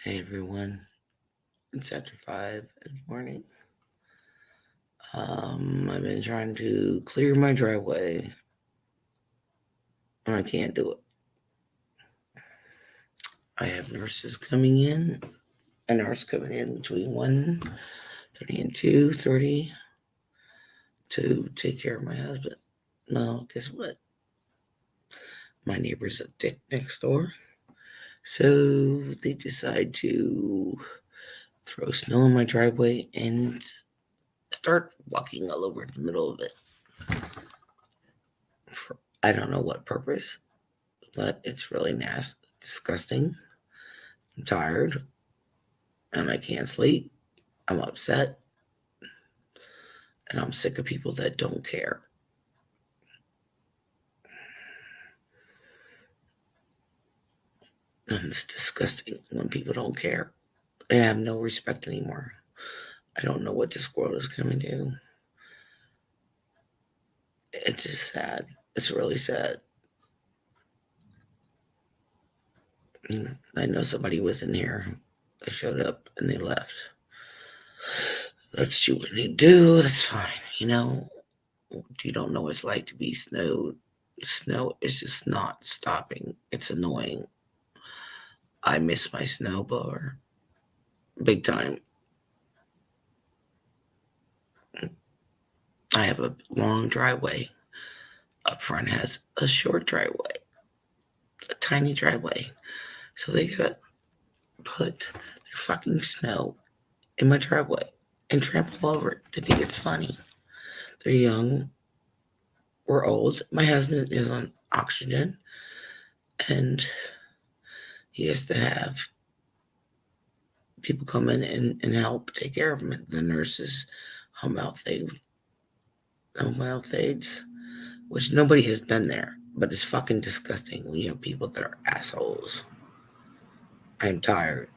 Hey everyone, it's after 5 in the morning. I've been trying to clear my driveway and I can't do it. I have nurses coming in, a nurse coming in between 1:30 and 2:30 to take care of my husband. Now, guess what? My neighbor's a dick next door. So they decide to throw snow in my driveway and start walking all over the middle of it. For I don't know what purpose, but it's really nasty, disgusting. I'm tired and I can't sleep. I'm upset and I'm sick of people that don't care. And it's disgusting when people don't care. They have no respect anymore. I don't know what this world is coming to. It's just sad. It's really sad. I know somebody was in here. They showed up and they left. That's what you do. That's fine. You don't know what it's like to be snowed. Snow is just not stopping. It's annoying. I miss my snowblower big time. I have a long driveway. Up front has a short driveway, a tiny driveway. So they gotta put their fucking snow in my driveway and trample over it. They think it's funny. They're young. We're old. My husband is on oxygen and he has to have people come in and help take care of him. The nurses, home health aid, home health aides, which nobody has been there, but it's fucking disgusting when you have people that are assholes. I'm tired.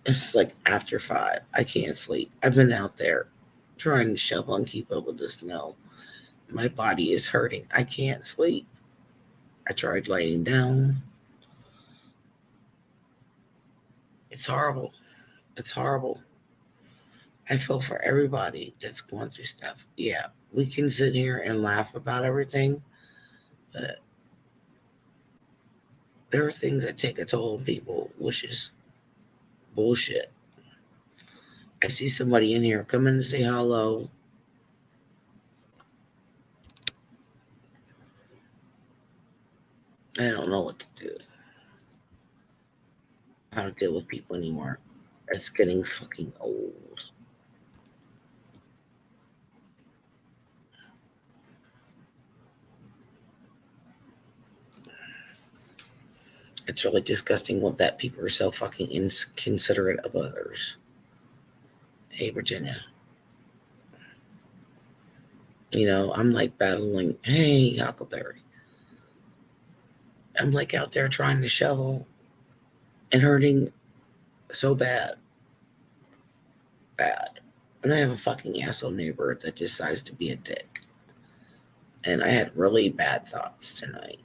It's like after 5. I can't sleep. I've been out there trying to shovel and keep up with the snow. My body is hurting. I can't sleep. I tried laying down. It's horrible. It's horrible. I feel for everybody that's going through stuff. Yeah, we can sit here and laugh about everything, but there are things that take a toll on people, which is bullshit. I see somebody in here come in to say hello. I don't know what to do. How to deal with people anymore. It's getting fucking old. It's really disgusting what that people are so fucking inconsiderate of others. Hey, Virginia. I'm like battling. Hey, Huckleberry. I'm like out there trying to shovel and hurting so bad. Bad. And I have a fucking asshole neighbor that decides to be a dick. And I had really bad thoughts tonight.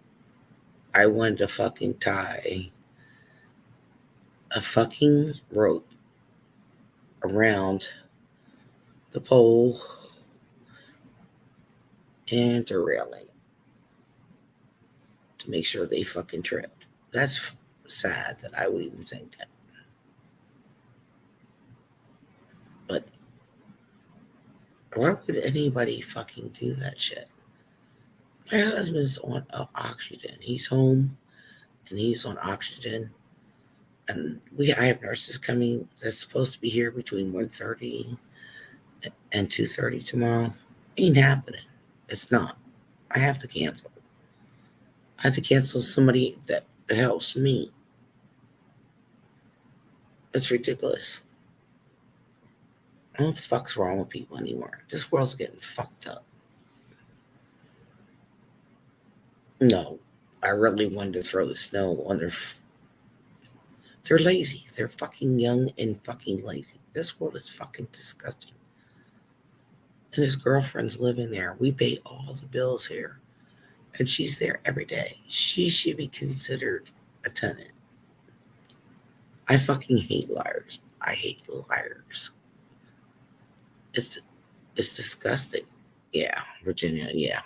I wanted to fucking tie a fucking rope around the pole and the railing to make sure they fucking tripped. That's sad that I would even think that. But why would anybody fucking do that shit? My husband's on oxygen. He's home and he's on oxygen. And I have nurses coming that's supposed to be here between 1:30 and 2:30 tomorrow. Ain't happening. It's not. I have to cancel. I have to cancel somebody that helps me. It's ridiculous. I don't know what the fuck's wrong with people anymore. This world's getting fucked up. No, I really wanted to throw the snow on their. They're lazy. They're fucking young and fucking lazy. This world is fucking disgusting. And his girlfriend's living there. We pay all the bills here. And she's there every day. She should be considered a tenant. I fucking hate liars. I hate liars. It's it's disgusting. Yeah, Virginia, yeah.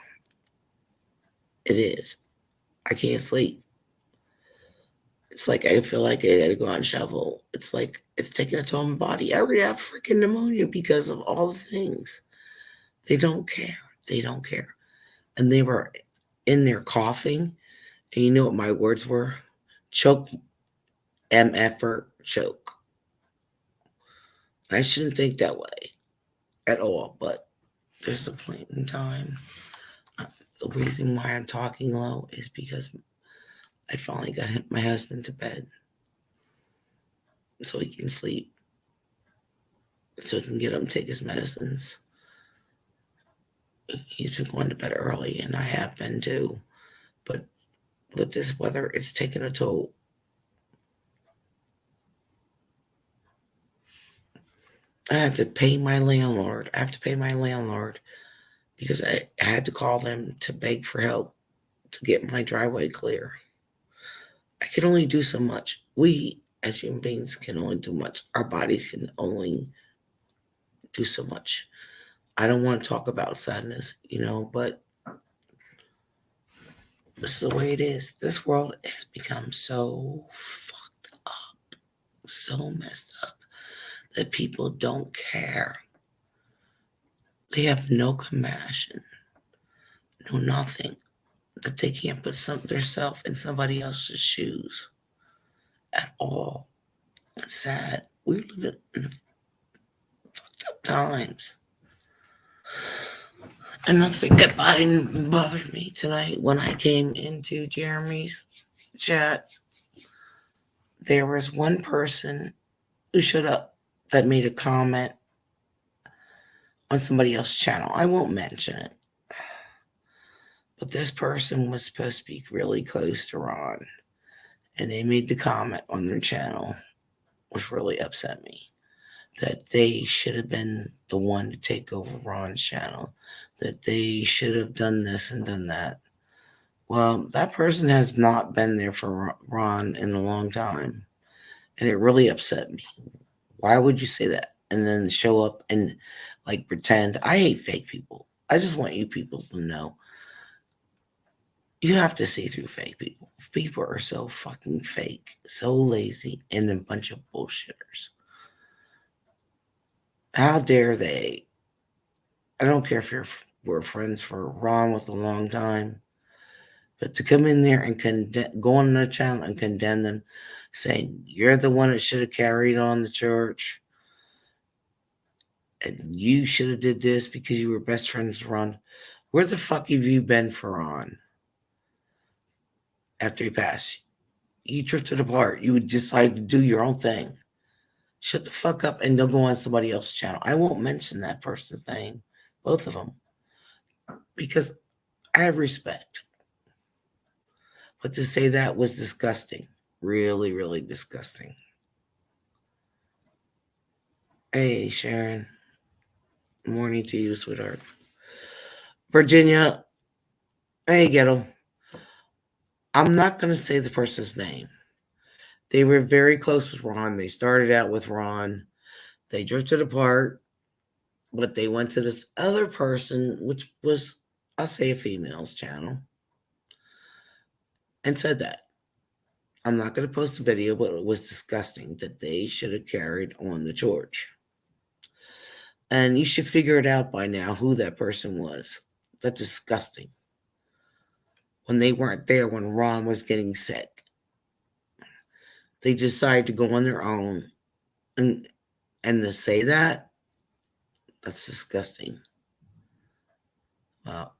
It is. I can't sleep. It's like I feel like I gotta go out and shovel. It's like it's taking a toll on my body. I already have freaking pneumonia because of all the things. They don't care. They don't care. And they were in there coughing. And you know what my words were? Choke, effort, choke. I shouldn't think that way at all, but there's a point in time. The reason why I'm talking low is because I finally got my husband to bed so he can sleep, so he can get him to take his medicines. He's been going to bed early, and I have been too. But with this weather, it's taking a toll. I have to pay my landlord. I have to pay my landlord because I had to call them to beg for help to get my driveway clear. I can only do so much. We, as human beings, can only do much. Our bodies can only do so much. I don't want to talk about sadness, but this is the way it is. This world has become so fucked up, so messed up, that people don't care. They have no compassion, no nothing, that they can't put themselves in somebody else's shoes at all. It's sad. We live in fucked up times. And nothing that bothered me tonight when I came into Jeremy's chat. There was one person who showed up that made a comment on somebody else's channel. I won't mention it. But this person was supposed to be really close to Ron. And they made the comment on their channel, which really upset me. That they should have been the one to take over Ron's channel. That they should have done this and done that. Well, that person has not been there for Ron in a long time. And it really upset me. Why would you say that? And then show up and pretend. I hate fake people. I just want you people to know. You have to see through fake people. People are so fucking fake, so lazy, and a bunch of bullshitters. How dare they? I don't care if we're friends for Ron with a long time, but to come in there and go on their channel and condemn them, saying you're the one that should have carried on the church, and you should have did this because you were best friends with Ron. Where the fuck have you been for Ron? After he passed, you drifted apart. You would decide to do your own thing. Shut the fuck up and don't go on somebody else's channel. I won't mention that person's name, both of them, because I have respect. But to say that was disgusting. Really, really disgusting. Hey, Sharon. Morning to you, sweetheart. Virginia. Hey, Ghetto. I'm not going to say the person's name. They were very close with Ron. They started out with Ron. They drifted apart, but they went to this other person, which was, I'll say, a female's channel, and said that. I'm not going to post a video, but it was disgusting that they should have carried on the torch. And you should figure it out by now who that person was. That's disgusting. When they weren't there when Ron was getting sick, they decided to go on their own. And to say that, that's disgusting.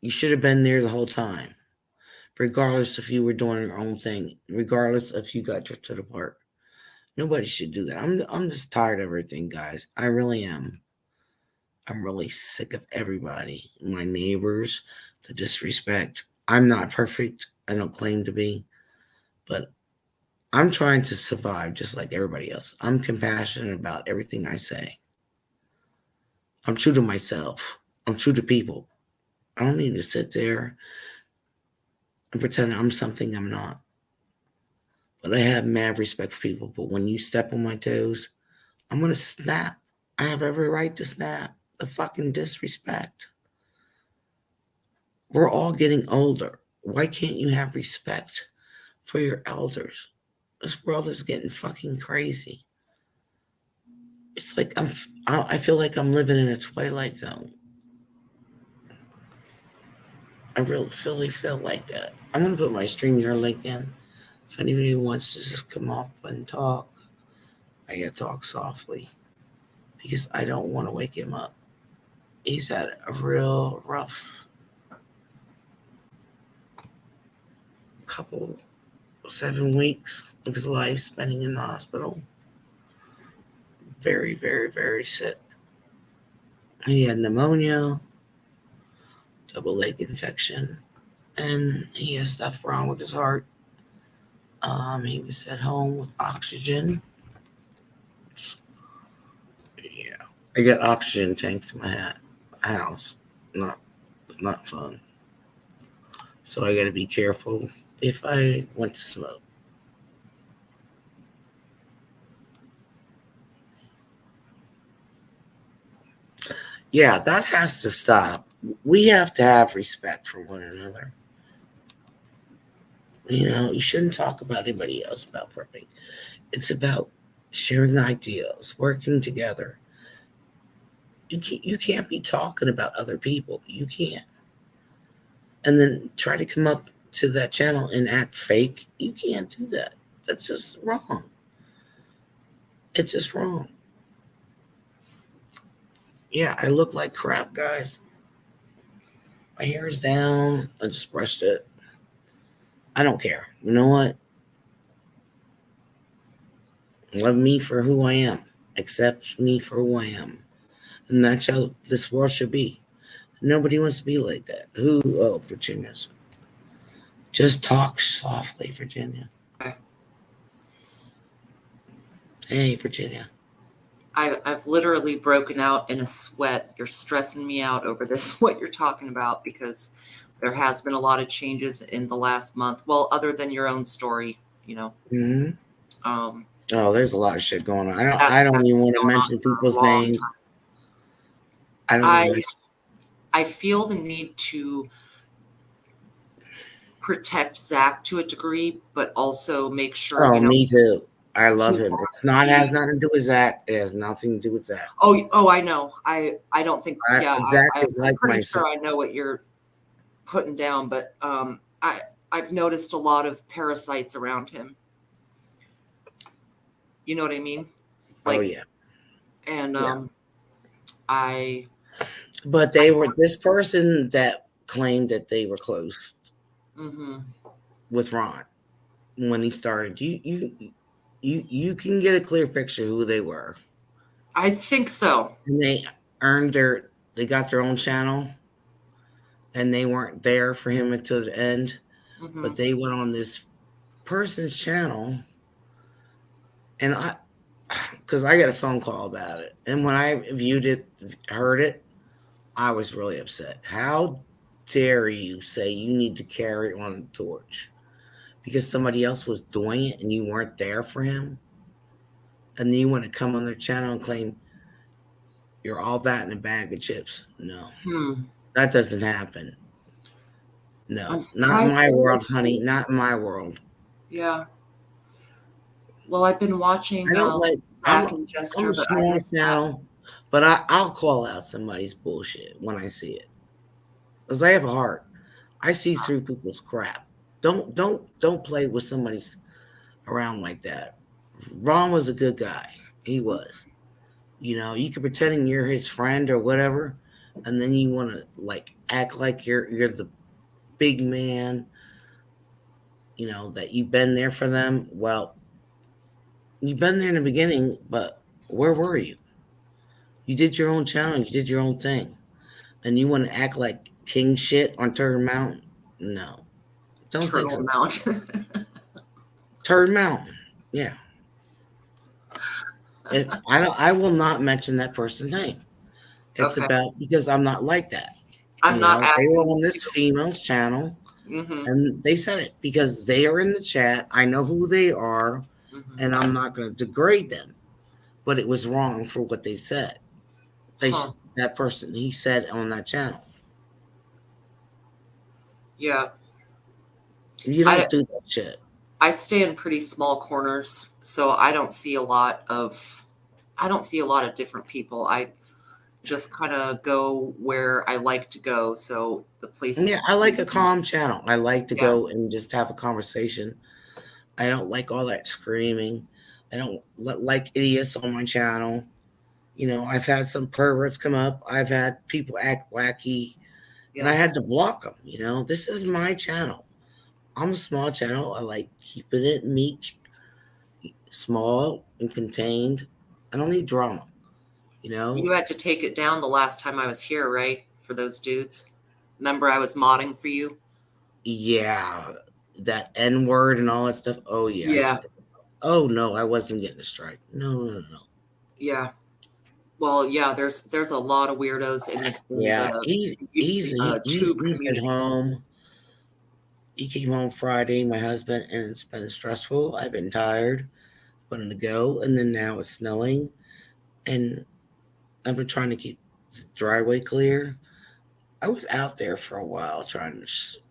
You should have been there the whole time, regardless if you were doing your own thing, regardless if you got drifted apart. Nobody should do that. I'm just tired of everything, guys. I really am. I'm really sick of everybody. My neighbors, the disrespect. I'm not perfect. I don't claim to be. But I'm trying to survive just like everybody else. I'm compassionate about everything I say. I'm true to myself. I'm true to people. I don't need to sit there and pretend I'm something I'm not. But I have mad respect for people. But when you step on my toes, I'm gonna snap. I have every right to snap. The fucking disrespect. We're all getting older. Why can't you have respect for your elders? This world is getting fucking crazy. It's like I feel like I'm living in a twilight zone. I really feel like that. I'm gonna put my StreamYard link in. If anybody wants to just come up and talk, I gotta talk softly because I don't want to wake him up. He's had a real rough couple 7 weeks of his life spending in the hospital. Very, very, very sick. He had pneumonia, double leg infection, and he has stuff wrong with his heart. He was at home with oxygen. Yeah, I got oxygen tanks in my house. Not fun. So I got to be careful if I went to smoke. Yeah, that has to stop. We have to have respect for one another. You know, you shouldn't talk about anybody else about prepping. It's about sharing ideas, working together. You can't be talking about other people. You can't. And then try to come up to that channel and act fake. You can't do that. That's just wrong. It's just wrong. Yeah, I look like crap, guys. My hair is down. I just brushed it. I don't care. You know what? Love me for who I am. Accept me for who I am. And that's how this world should be. Nobody wants to be like that. Who? Oh, Virginia's. Just talk softly, Virginia. Hey, Virginia. I've literally broken out in a sweat. You're stressing me out over this, what you're talking about, because there has been a lot of changes in the last month. Well, other than your own story, you know. Mm-hmm. Oh, there's a lot of shit going on. I don't even want to mention people's names. I feel the need to protect Zach to a degree, but also make sure. Oh, me too. I love him. It has nothing to do with Zach. It has nothing to do with Zach. Oh, I know. I don't think. Zach is like I'm pretty myself. sure I know what you're putting down, but I've noticed a lot of parasites around him. You know what I mean? Like, oh yeah. And But they were this person that claimed that they were close with Ron when he started. You can get a clear picture of who they were. I think so. And they got their own channel, and they weren't there for him until the end. But they went on this person's channel, and because I got a phone call about it, and when I heard it, I was really upset. How dare you say you need to carry on the torch because somebody else was doing it and you weren't there for him? And then you want to come on their channel and claim you're all that in a bag of chips. No, that doesn't happen. No, not in my world, honey. Not in my world. Yeah. Well, I've been watching Zach and Jester, but I miss that. But I'll call out somebody's bullshit when I see it, because I have a heart. I see through people's crap. Don't play with somebody's around like that. Ron was a good guy. He was. You know, you can pretend you're his friend or whatever, and then you want to like act like you're the big man. You know that you've been there for them. Well, you've been there in the beginning, but where were you? You did your own channel. You did your own thing. And you want to act like king shit on Turtle Mountain? No. Don't think so. Mountain. Turtle Mountain. Yeah. I will not mention that person's name. It's about because I'm not like that. I'm not asking. They were on this female's channel. Mm-hmm. And they said it because they are in the chat. I know who they are, Mm-hmm. and I'm not going to degrade them. But it was wrong for what they said. Huh. That person, he said on that channel. Yeah. You I don't do that shit. I stay in pretty small corners, so I don't see a lot of different people. I just kind of go where I like to go. So the places. Yeah, I like a calm channel. I like to Yeah. go and just have a conversation. I don't like all that screaming. I don't like idiots on my channel. You know, I've had some perverts come up. I've had people act wacky, and I Yeah. had to block them. You know, this is my channel. I'm a small channel. I like keeping it meek, small and contained. I don't need drama. You You know, had to take it down the last time I was here, right? For those dudes. Remember I was modding for you? yeah, that N word and all that stuff. Oh yeah, I Yeah. took it. Oh no, I wasn't getting a strike. No, no, no, no. Yeah. Well, yeah, there's a lot of weirdos in Yeah, the tube he's been community. home. He came home Friday, my husband, and it's been stressful. I've been tired, wanting to go, and then now it's snowing, and I've been trying to keep the driveway clear. I was out there for a while trying to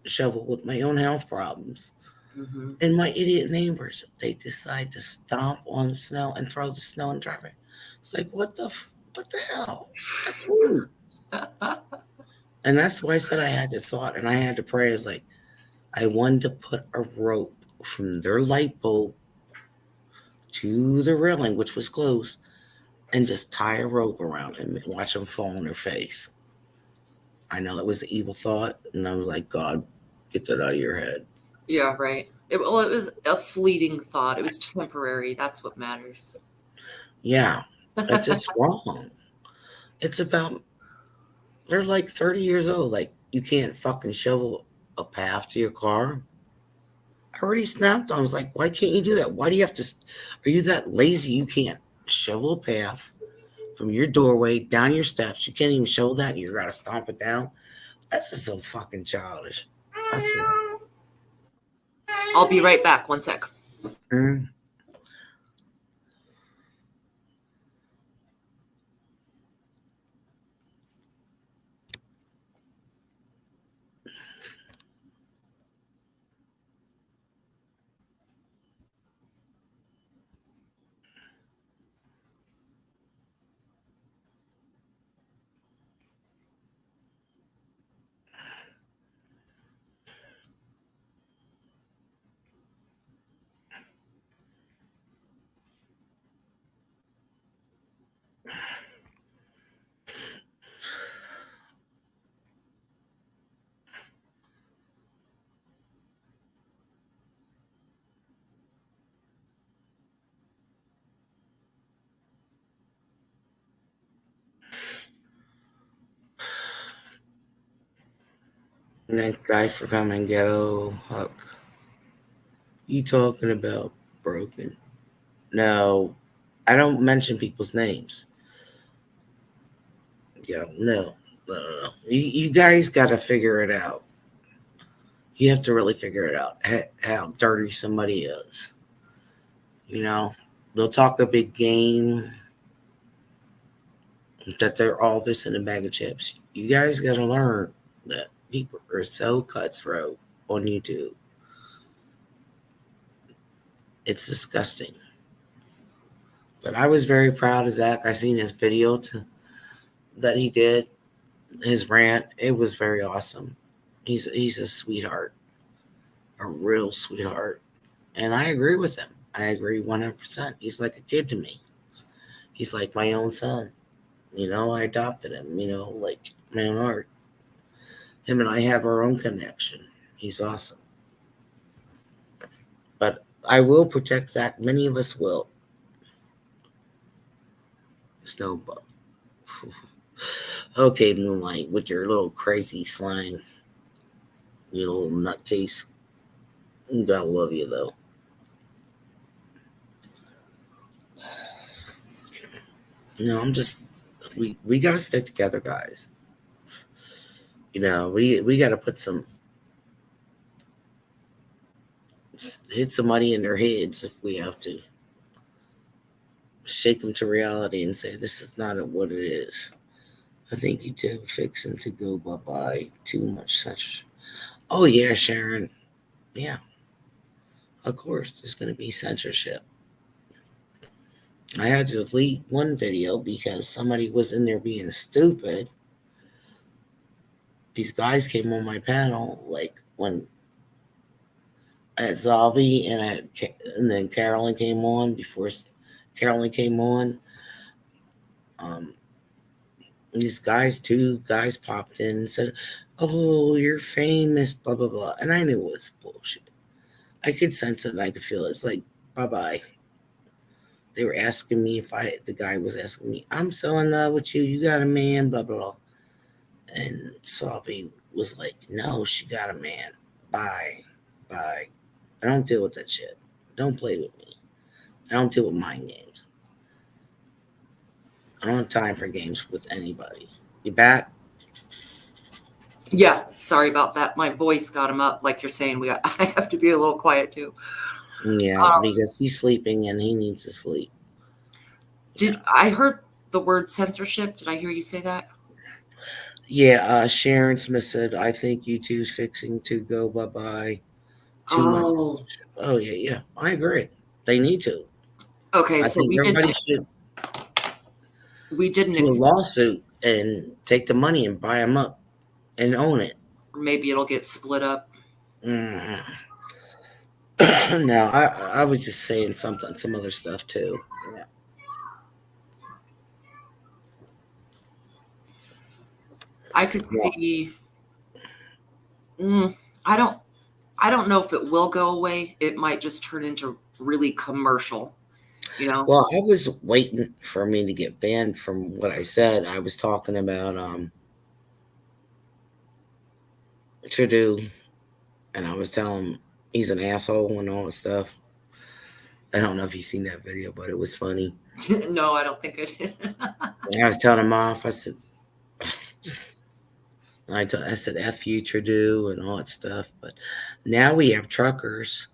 shovel with my own health problems. Hmm. And my idiot neighbors, they decide to stomp on the snow and throw the snow in the driveway. It's like, what the hell? That's rude. And that's why I said I had this thought and I had to pray. It's like, I wanted to put a rope from their light bulb to the railing, which was close, and just tie a rope around them and watch them fall on their face. I know it was an evil thought, and I was like, God, get that out of your head. Yeah, right. Well, it was a fleeting thought. It was temporary. That's what matters. Yeah, it's just wrong. It's about, they're like 30 years old. Like, you can't fucking shovel a path to your car. I already snapped on. I was like, why can't you do that? Why do you have to? Are you that lazy you can't shovel a path from your doorway down your steps? You can't even shovel that. And you got to stomp it down. That's just so fucking childish. That's what. I'll be right back. One sec. Mm. Thank guy for coming, ghetto Huck. You talking about broken? No, I don't mention people's names. Yeah, no, no, no, no. You guys got to figure it out. You have to really figure it out how dirty somebody is. You know, they'll talk a big game that they're all this in a bag of chips. You guys got to learn that people are so cutthroat on YouTube. It's disgusting. But I was very proud of Zach. I seen his video that he did, his rant. It was very awesome. He's a sweetheart, a real sweetheart, and I agree with him. I agree 100%. He's like a kid to me. He's like my own son. You know, I adopted him. You know, like my own heart. Him and I have our own connection. He's awesome. But I will protect Zach. Many of us will. Snowball. Okay, Moonlight, with your little crazy slang, you little nutcase. Gotta love you though. No, I'm just we gotta stick together, guys. You know, we gotta put some hit somebody in their heads if we have to. Shake them to reality and say, this is not what it is. I think YouTube fixing to go bye-bye. Too much censorship. Oh, yeah, Sharon. Yeah, of course, there's going to be censorship. I had to delete one video because somebody was in there being stupid. These guys came on my panel, like when at Zavi and then Carolyn came on. Before Carolyn came on, um, these guys, two guys popped in and said, "Oh, you're famous," blah blah blah, and I knew it was bullshit. I could sense it and I could feel it. It's like, bye bye. They were asking me the guy was asking me, I'm so in love with you. You got a man, blah, blah, blah. And Salvi was like, no, she got a man. Bye. Bye. I don't deal with that shit. Don't play with me. I don't deal with mind games. I don't have time for games with anybody. You back? Yeah, sorry about that. My voice got him up. Like you're saying, I have to be a little quiet too. Yeah, because he's sleeping and he needs to sleep. I heard the word censorship? Did I hear you say that? Yeah, Sharon Smith said, I think YouTube's fixing to go bye-bye. Too much. Oh, yeah. I agree. They need to. Okay, I so think everybody should didn't do a lawsuit and take the money and buy them up and own it. Maybe it'll get split up. No, I was just saying some other stuff too. Yeah. I could see. I don't know if it will go away. It might just turn into really commercial. You know. Well, I was waiting for me to get banned from what I said. I was talking about Trudeau, and I was telling him he's an asshole and all that stuff. I don't know if you've seen that video, but it was funny. No, I don't think I did. I was telling him off. I said, I said, F you, Trudeau, and all that stuff. But now we have truckers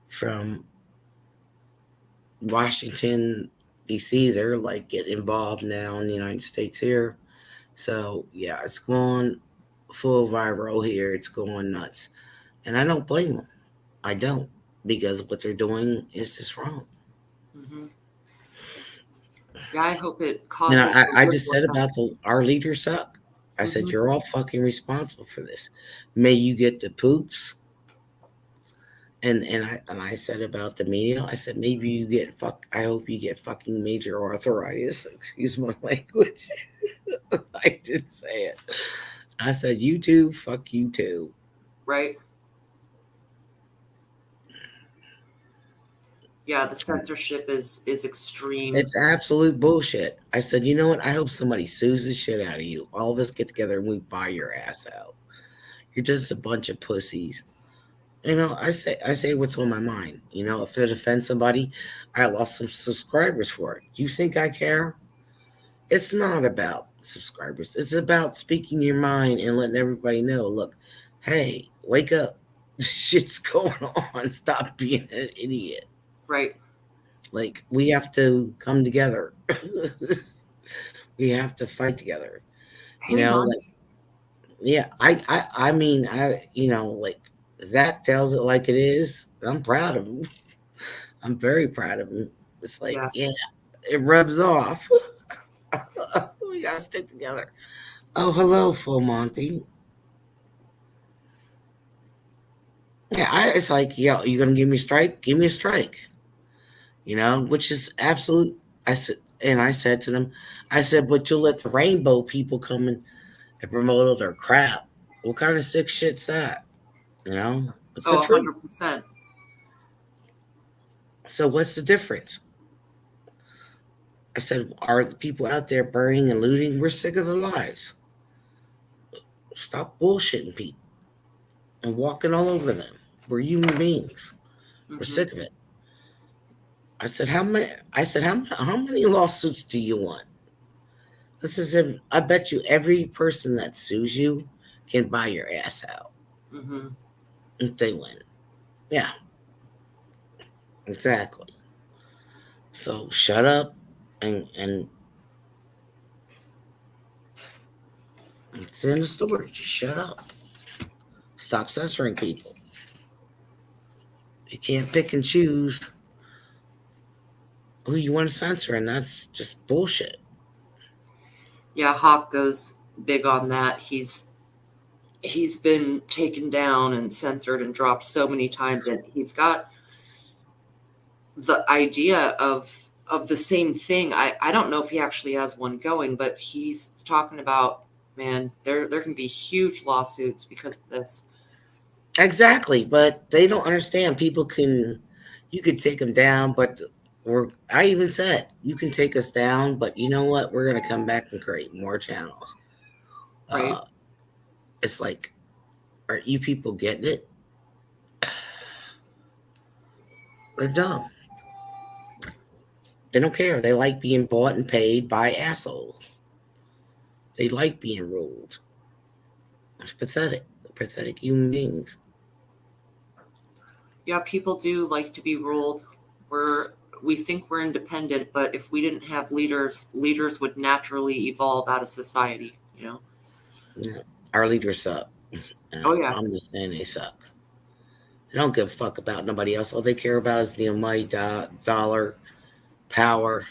from Washington, D.C. They're like getting involved now in the United States here. So, yeah, it's going full viral here. It's going nuts. And I don't blame them. I don't. Because what they're doing is just wrong. Mm-hmm. Yeah, I hope it causes. I just said about our leaders suck. I said, you're all fucking responsible for this. May you get the poops. And I said about the media, I said, maybe you get I hope you get fucking major arthritis. Excuse my language. I did say it. I said, you too, fuck you too. Right. Yeah, the censorship is extreme. It's absolute bullshit. I said, you know what? I hope somebody sues the shit out of you. All of us get together and we buy your ass out. You're just a bunch of pussies. You know, I say what's on my mind. You know, if it offends somebody, I lost some subscribers for it. Do you think I care? It's not about subscribers. It's about speaking your mind and letting everybody know, look, hey, wake up. Shit's going on. Stop being an idiot. Right. Like, we have to come together. We have to fight together. You know, like, yeah, I mean, you know, like, Zach tells it like it is. I'm proud of him. I'm very proud of him. It's like, yeah it rubs off. We gotta stick together. Oh, hello, Full Monty. Yeah, it's like, yo, you gonna give me a strike? Give me a strike. You know, which is absolute. I said to them, I said, but you'll let the rainbow people come in and promote all their crap. What kind of sick shit's that? You know? It's 100%. So what's the difference? I said, are the people out there burning and looting? We're sick of the lies. Stop bullshitting people and walking all over them. We're human beings. We're sick of it. I said, how many lawsuits do you want? This is I bet you every person that sues you can buy your ass out. If they win. Yeah. Exactly. So shut up and it's in the story. Just shut up. Stop censoring people. You can't pick and choose who you want to censor, and that's just bullshit. Yeah, Hawk goes big on that. He's been taken down and censored and dropped so many times, and he's got the idea of the same thing. I don't know if he actually has one going, but he's talking about, man, there can be huge lawsuits because of this. Exactly, but they don't understand. You could take them down, but I even said, you can take us down, but you know what? We're going to come back and create more channels. Right. Uh, it's like, are you people getting it? They're dumb. They don't care. They like being bought and paid by assholes. They like being ruled. It's pathetic. Pathetic human beings. Yeah, people do like to be ruled. We think we're independent, but if we didn't have leaders, leaders would naturally evolve out of society, you know? Yeah. Our leaders suck. Oh yeah. I'm just saying they suck. They don't give a fuck about nobody else. All they care about is the almighty dollar, power.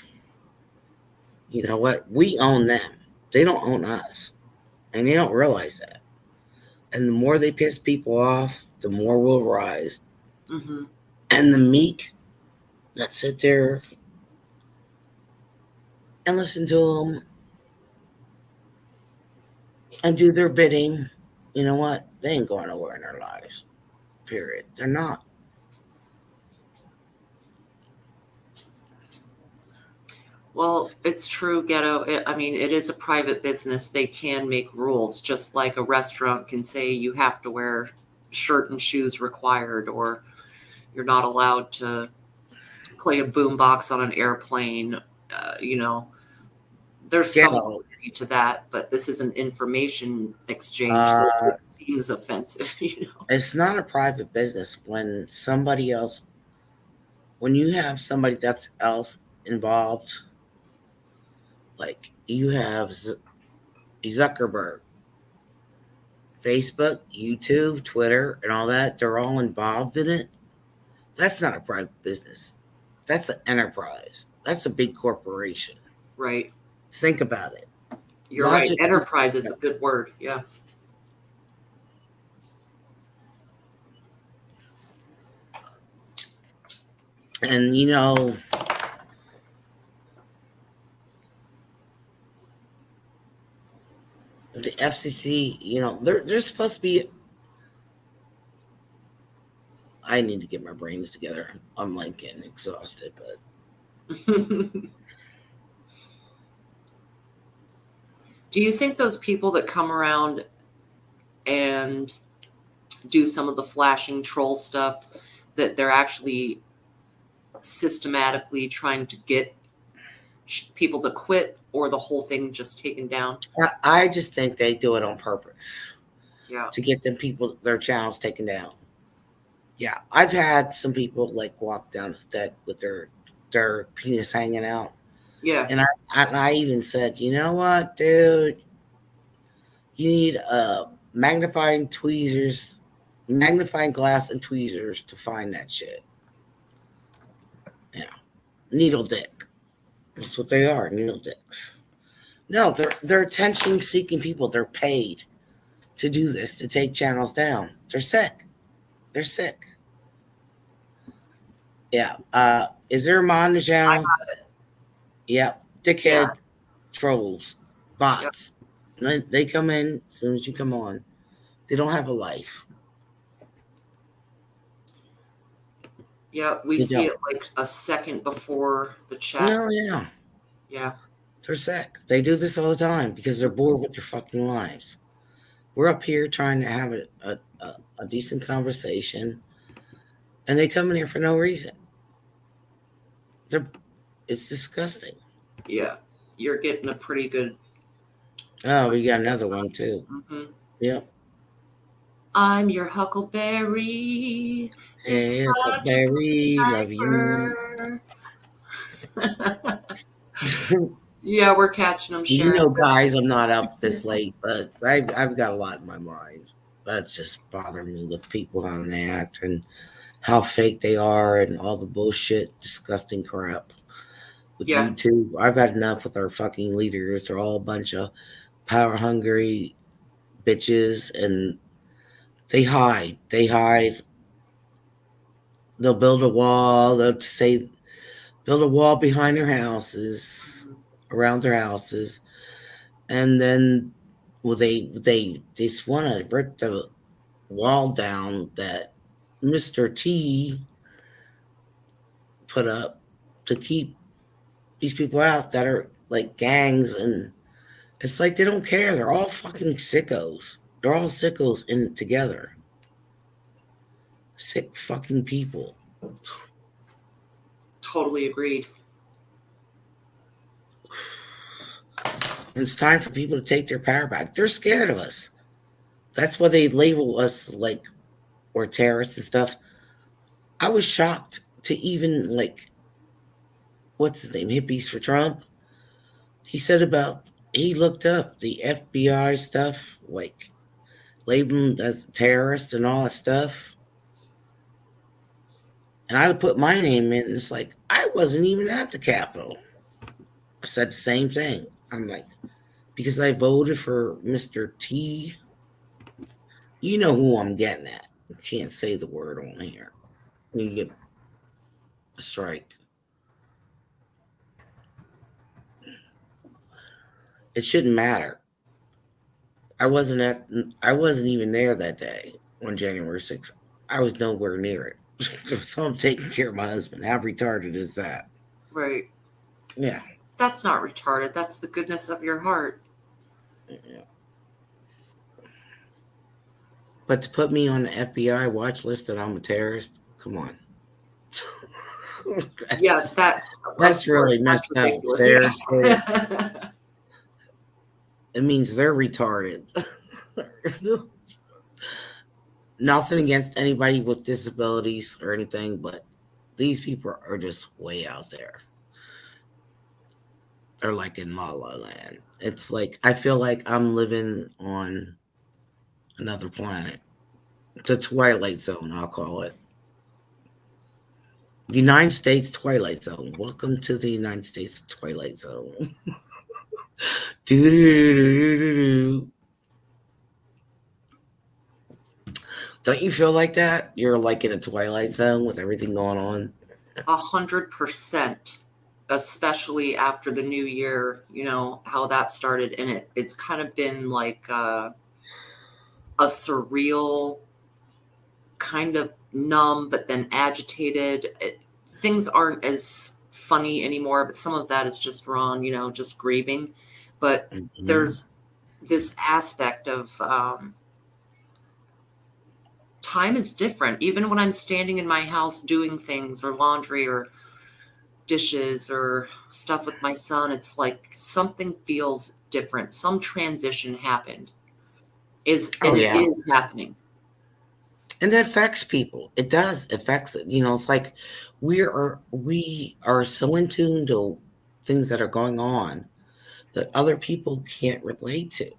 You know what? We own them. They don't own us. And they don't realize that. And the more they piss people off, the more we'll rise. Hmm. And the meek that sit there and listen to them and do their bidding, you know what? They ain't going nowhere in their lives. Period. They're not. Well, it's true, Ghetto. I mean, it is a private business. They can make rules, just like a restaurant can say you have to wear shirt and shoes required, or you're not allowed to play a boombox on an airplane. You know, there's some Ghetto. validity to that, but this is an information exchange, so Uh, it seems offensive, you know. it's not a private business when you have somebody that's else involved, like you have Zuckerberg, Facebook, YouTube, Twitter, and all that, they're all involved in it. That's not a private business. That's an enterprise. That's a big corporation. Right. Think about it. You're right. Logic. Enterprise is a good word. Yeah. And you know, the FCC, you know, they're supposed to be. I need to get my brains together. I'm like getting exhausted, but Do you think those people that come around and do some of the flashing troll stuff, that they're actually systematically trying to get people to quit, or the whole thing just taken down? I just think they do it on purpose Yeah. to get their channels taken down. Yeah, I've had some people like walk down the step with their penis hanging out, Yeah. and I even said, you know what, dude, you need magnifying glass and tweezers to find that shit. Yeah, needle dick. That's what they are, needle dicks. No, they're attention seeking people. They're paid to do this, to take channels down. They're sick. They're sick. Yeah. Is there a Montage I now? got it. Yeah. Yeah. Dickhead trolls, Yep. bots. They come in as soon as you come on. They don't have a life. Yeah. We They see don't. it like a second before the No, chats. yeah. Yeah. They're sick. They do this all the time because they're bored with their fucking lives. We're up here trying to have a decent conversation, and they come in here for no reason. They're It's disgusting. Yeah. You're getting a pretty good. Oh, we got another one too. Hmm. Yep. I'm your huckleberry. It's Hey, such a good Huckleberry, love you. sniper. Yeah, we're catching them, You Sharon. know, guys, I'm not up this late, but I've got a lot in my mind. That's just bothering me with people how they act and how fake they are and all the bullshit, disgusting crap with Yeah, YouTube. I've had enough with our fucking leaders. They're all a bunch of power hungry bitches and they hide. They hide. They'll build a wall. They'll say build a wall behind their houses, around their houses, and then well, they just want to rip the wall down that Mr. T put up to keep these people out that are like gangs, and it's like they don't care. They're all fucking sickos. They're all sickos in together. Sick fucking people. totally agreed. And it's time for people to take their power back. They're scared of us. That's why they label us like we're terrorists and stuff. I was shocked to even like what's his name, hippies for Trump. He said about he looked up the FBI stuff, like labeling them as terrorists and all that stuff. And I put my name in, and it's like I wasn't even at the Capitol. I said the same thing. I'm like, because I voted for Mr. T. You know who I'm getting at. I can't say the word on here. You get a strike. It shouldn't matter. I wasn't at. I wasn't even there that day on January 6th. I was nowhere near it. So I'm taking care of my husband. How retarded is that? Right. Yeah. That's not retarded. That's the goodness of your heart. Yeah. But to put me on the FBI watch list that I'm a terrorist, come on. Yeah, that, of That's really course, that's messed up. ridiculous. Seriously. Yeah. It means they're retarded. Nothing against anybody with disabilities or anything, but these people are just way out there. They're like in La La Land. It's like I feel like I'm living on another planet. The Twilight Zone, I'll call it. The United States Twilight Zone. Welcome to the United States Twilight Zone. Do. Don't you feel like that? You're like in a Twilight Zone with everything going on. 100%, especially after the new year, how that started. And it's kind of been like a surreal, kind of numb, but then agitated. Things aren't as funny anymore, but some of that is just Ron, just grieving. But Mhm. there's this aspect of time is different. Even when I'm standing in my house doing things or laundry or dishes or stuff with my son, it's like something feels different. Some transition happened. Oh And it yeah, is happening. and that affects people. It does affects it. It's like we are so in tune to things that are going on that other people can't relate to.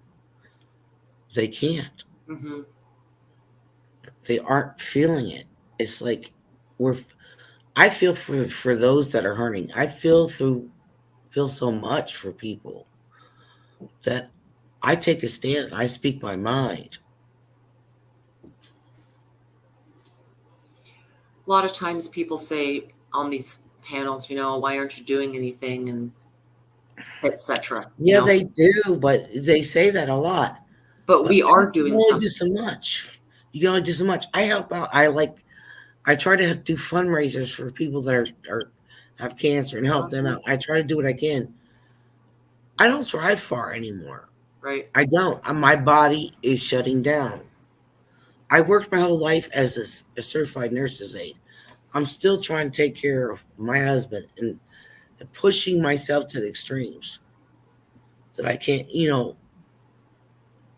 They can't. Hmm. They aren't feeling it. It's like we're. I feel for those that are hurting. I feel so much for people that I take a stand and I speak my mind. A lot of times people say on these panels, why aren't you doing anything, and etc. Yeah, they do, but they say that a lot. But But we you are can doing only do something, so much. You can only do so much. I help out. I try to do fundraisers for people that are have cancer and help them out. I try to do what I can. I don't drive far anymore. right? I don't. My body is shutting down. I worked my whole life as a certified nurse's aide. I'm still trying to take care of my husband and pushing myself to the extremes that I can't,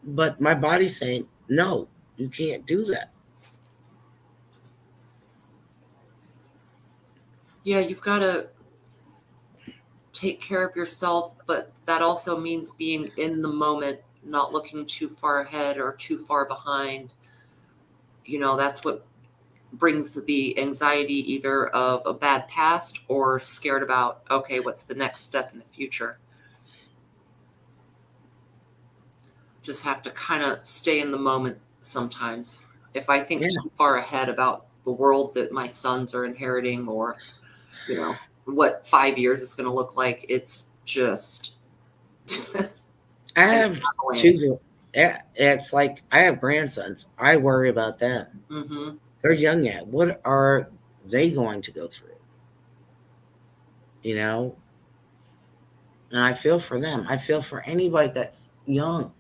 but my body's saying no. You can't do that. Yeah, you've got to take care of yourself, but that also means being in the moment, not looking too far ahead or too far behind. That's what brings the anxiety either of a bad past or scared about, okay, what's the next step in the future? Just have to kind of stay in the moment sometimes. If I think Yeah, too far ahead about the world that my sons are inheriting or, what 5 years is going to look like, it's just I an have avalanche. two. Yeah, it's like I have grandsons. I worry about them. Hmm. They're young yet. What are they going to go through? You know, and I feel for them. I feel for anybody that's young.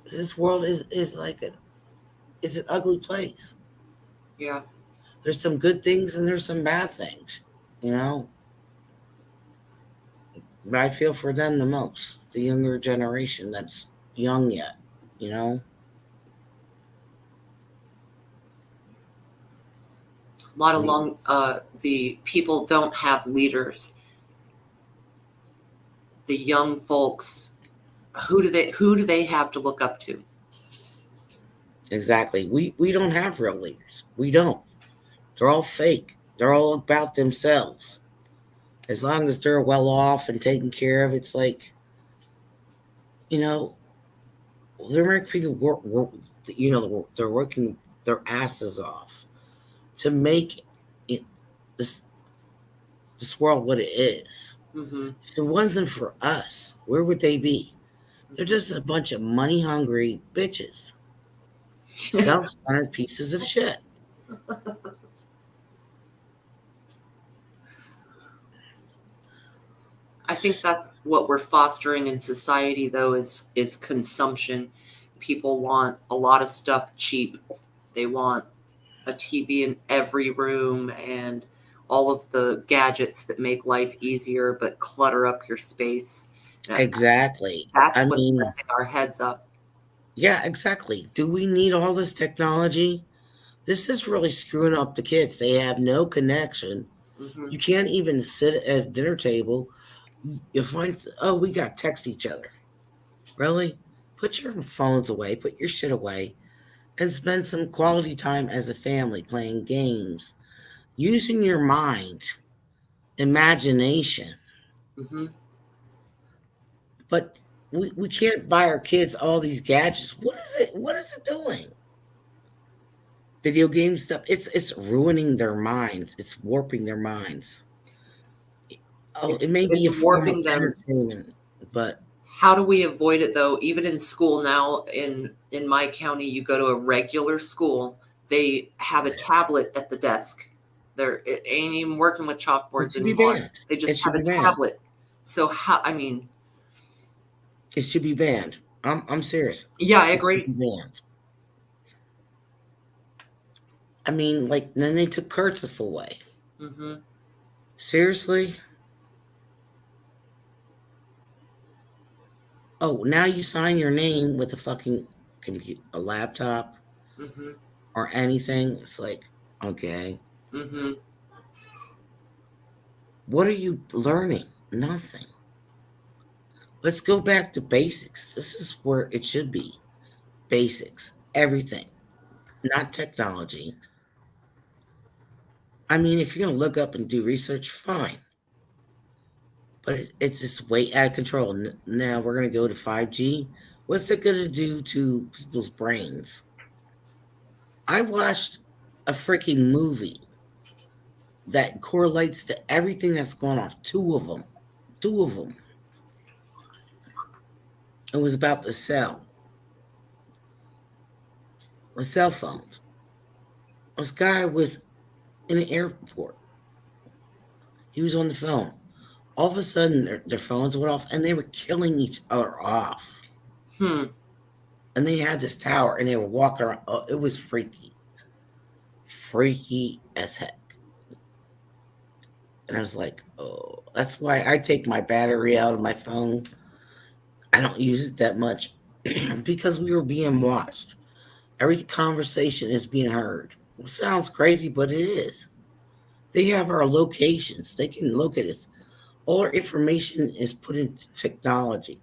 This world is like it's an ugly place. Yeah. There's some good things and there's some bad things. You know, but I feel for them the most. The younger generation that's young yet. You know, A lot I of mean, the people don't have leaders. The young folks, who do they have to look up to? exactly. We don't have real leaders. We don't. They're all fake. They're all about themselves. As long as they're well off and taken care of, it's like, you know, the American people they're working their asses off to make it, this this world what it is. Hmm. If it wasn't for us, where would they be? They're just a bunch of money hungry bitches, self centered pieces of shit. I think that's what we're fostering in society, though, is consumption. People want a lot of stuff cheap. They want a TV in every room and all of the gadgets that make life easier but clutter up your space. Now, Exactly. that's I what's mean, messing our heads up. yeah, exactly. Do we need all this technology? This is really screwing up the kids. They have no connection. Hmm. You can't even sit at a dinner table. You find, oh, we got to text each other. Really? Put your phones away, put your shit away, and spend some quality time as a family playing games, using your mind, imagination. Hmm. But we can't buy our kids all these gadgets. What is it? What is it doing? Video game stuff. It's ruining their minds. It's warping their minds. Oh, it It's may be it's a form of warping them. entertainment, but How do we avoid it though? Even in school now, in my county, you go to a regular school, they have a tablet at the desk. It ain't even working with it chalkboards should be anymore. banned. They It just should have be a banned. tablet. So how? I mean, It should be banned. I'm serious. yeah, I It should agree. be banned. I mean, like then they took Kurtzif away. Hmm. Seriously? Oh, now you sign your name with a fucking computer, a laptop, Hmm. or anything. It's like, okay, Hmm. what are you learning? Nothing. Let's go back to basics. This is where it should be. Basics. Everything. Not technology. I mean, if you're going to look up and do research, fine. But it's just way out of control. Now we're going to go to 5G. What's it going to do to people's brains? I watched a freaking movie that correlates to everything that's going on. Two of them. Two of them. It was about the cell phones. This guy was in an airport. He was on the phone. All of a sudden, their phones went off and they were killing each other off. Hmm. And they had this tower and they were walking around. Oh, it was freaky. Freaky as heck. And I was like, oh, that's why I take my battery out of my phone. I don't use it that much. because we were being watched. Every conversation is being heard. It sounds crazy, but it is. They have our locations. They can locate us. All our information is put into technology.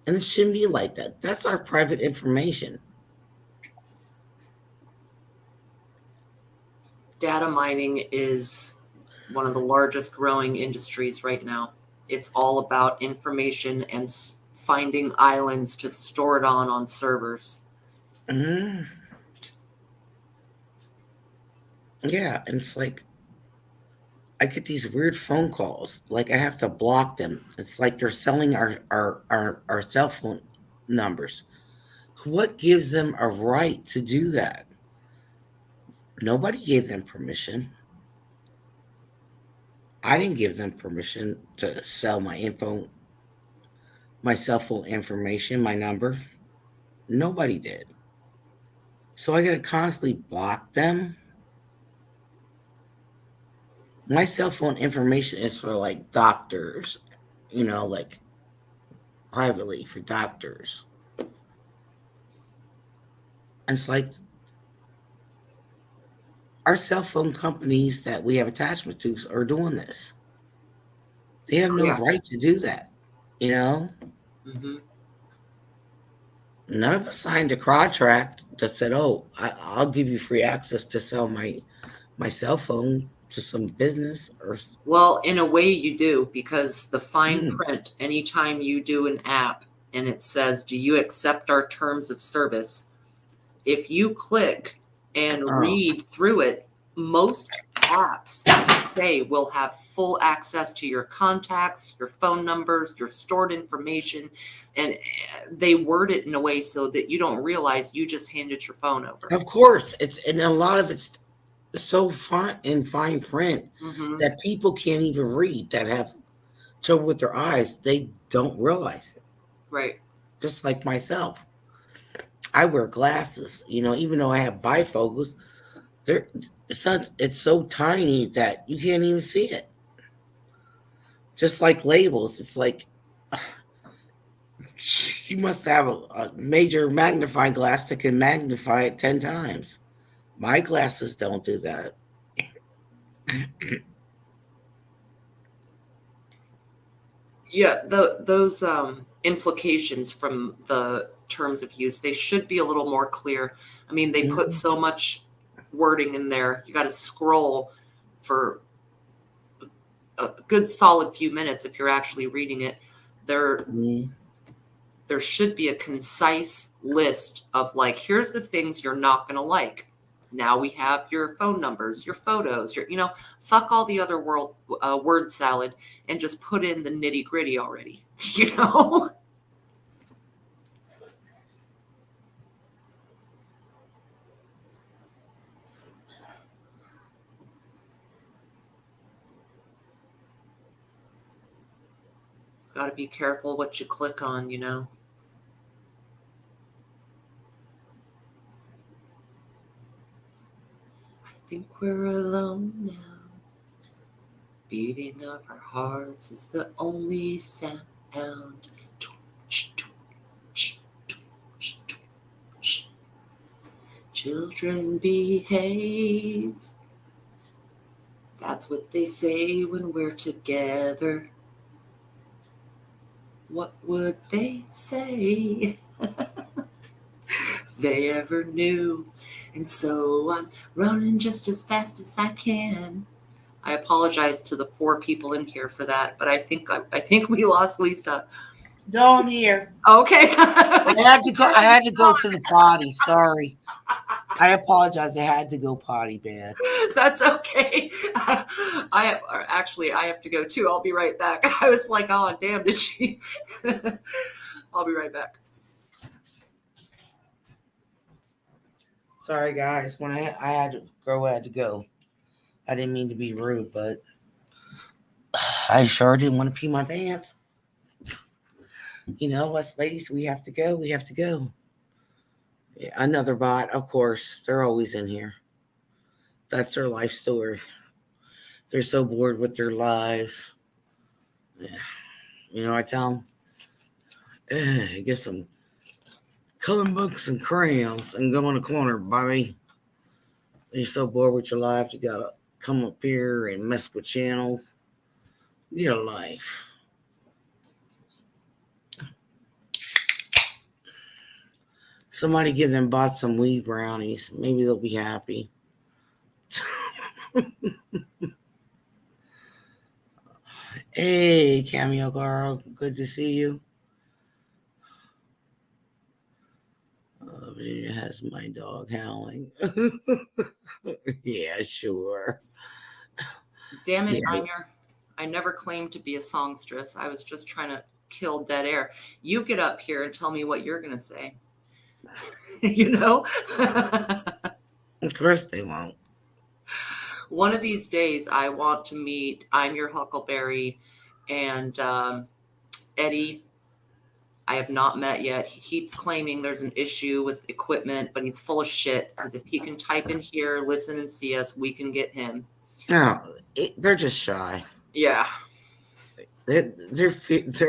And it shouldn't be like that. That's our private information. Data mining is one of the largest growing industries right now. It's all about information and finding islands to store it on servers. Mm, yeah, and it's like I get these weird phone calls. Like I have to block them. It's like they're selling our cell phone numbers. What gives them a right to do that? Nobody gave them permission. I didn't give them permission to sell my info, my cell phone information, my number. Nobody did. So I got to constantly block them. My cell phone information is for like doctors, like privately for doctors. And it's like our cell phone companies that we have attachment to are doing this. They have Oh, no yeah. right to do that. You know, Hmm. none of us signed a contract that said, "Oh, I'll give you free access to sell my cell phone to some business." Or Well, in a way, you do, because the fine mm, print, anytime you do an app and it says, "Do you accept our terms of service?" If you click and oh, read through it, most apps say will have full access to your contacts, your phone numbers, your stored information, and they word it in a way so that you don't realize you just handed your phone over. of course, it's and a lot of it's so fine in fine print Hmm. that people can't even read that have trouble with their eyes. They don't realize it. Right. Just like myself, I wear glasses. Even though I have bifocals, they're it's so tiny that you can't even see it. Just like labels, it's like you must have a major magnifying glass that can magnify it 10 times. My glasses don't do that. Yeah, those implications from the terms of use, they should be a little more clear. I mean, they put Mhm. so much wording in there. You got to scroll for a good solid few minutes if you're actually reading it. There Mhm. there should be a concise list of, like, here's the things you're not going to like. Now we have your phone numbers, your photos, fuck all the other word salad and just put in the nitty gritty already. you know? It's got to be careful what you click on. I think we're alone now. Beating of our hearts is the only sound. Children behave. That's what they say when we're together. What would they say if they ever knew? And so I'm running just as fast as I can. I apologize to the 4 people in here for that, but I think we lost Lisa. No, I'm here. Okay. I had to go. I had to go to the potty. Sorry. I apologize. I had to go potty, bad. That's okay. I have to go too. I'll be right back. I was like, oh damn, did she? I'll be right back. Sorry, guys. When I had to go, I had to go. I didn't mean to be rude, but I sure didn't want to pee my pants. Us ladies, we have to go. We have to go. Yeah, another bot, of course. They're always in here. That's their life story. They're so bored with their lives. Yeah. I tell them, get some coloring books and crayons and go in the corner, Bobby. You're so bored with your life, you gotta come up here and mess with channels. Get a life. Somebody give them bought some weed brownies. Maybe they'll be happy. Hey, Cameo Girl, good to see you. Virginia has my dog howling. Yeah, sure. Damn it, Yeah. I never claimed to be a songstress. I was just trying to kill dead air. You get up here and tell me what you're going to say. You know? Of course they won't. One of these days, I want to meet I'm Your Huckleberry and Eddie. I have not met yet. He keeps claiming there's an issue with equipment, but he's full of shit. Because if he can type in here, listen, and see us, we can get him. No, they're just shy. Yeah. They're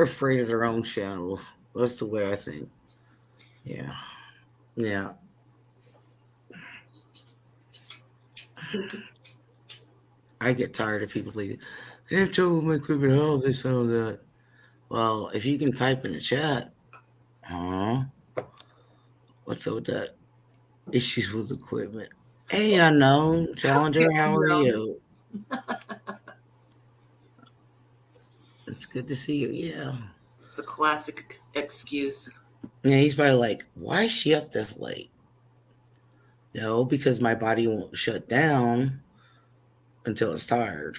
afraid of their own shadows. That's the way I think. Yeah. Yeah. I get tired of people like, they have trouble with my equipment, all this, all that. Well, if you can type in the chat, huh? What's up with that? Issues with equipment. Hey, unknown challenger, how are you? It's good to see you. Yeah. It's a classic excuse. Yeah, he's probably like, why is she up this late? No, because my body won't shut down until it's tired.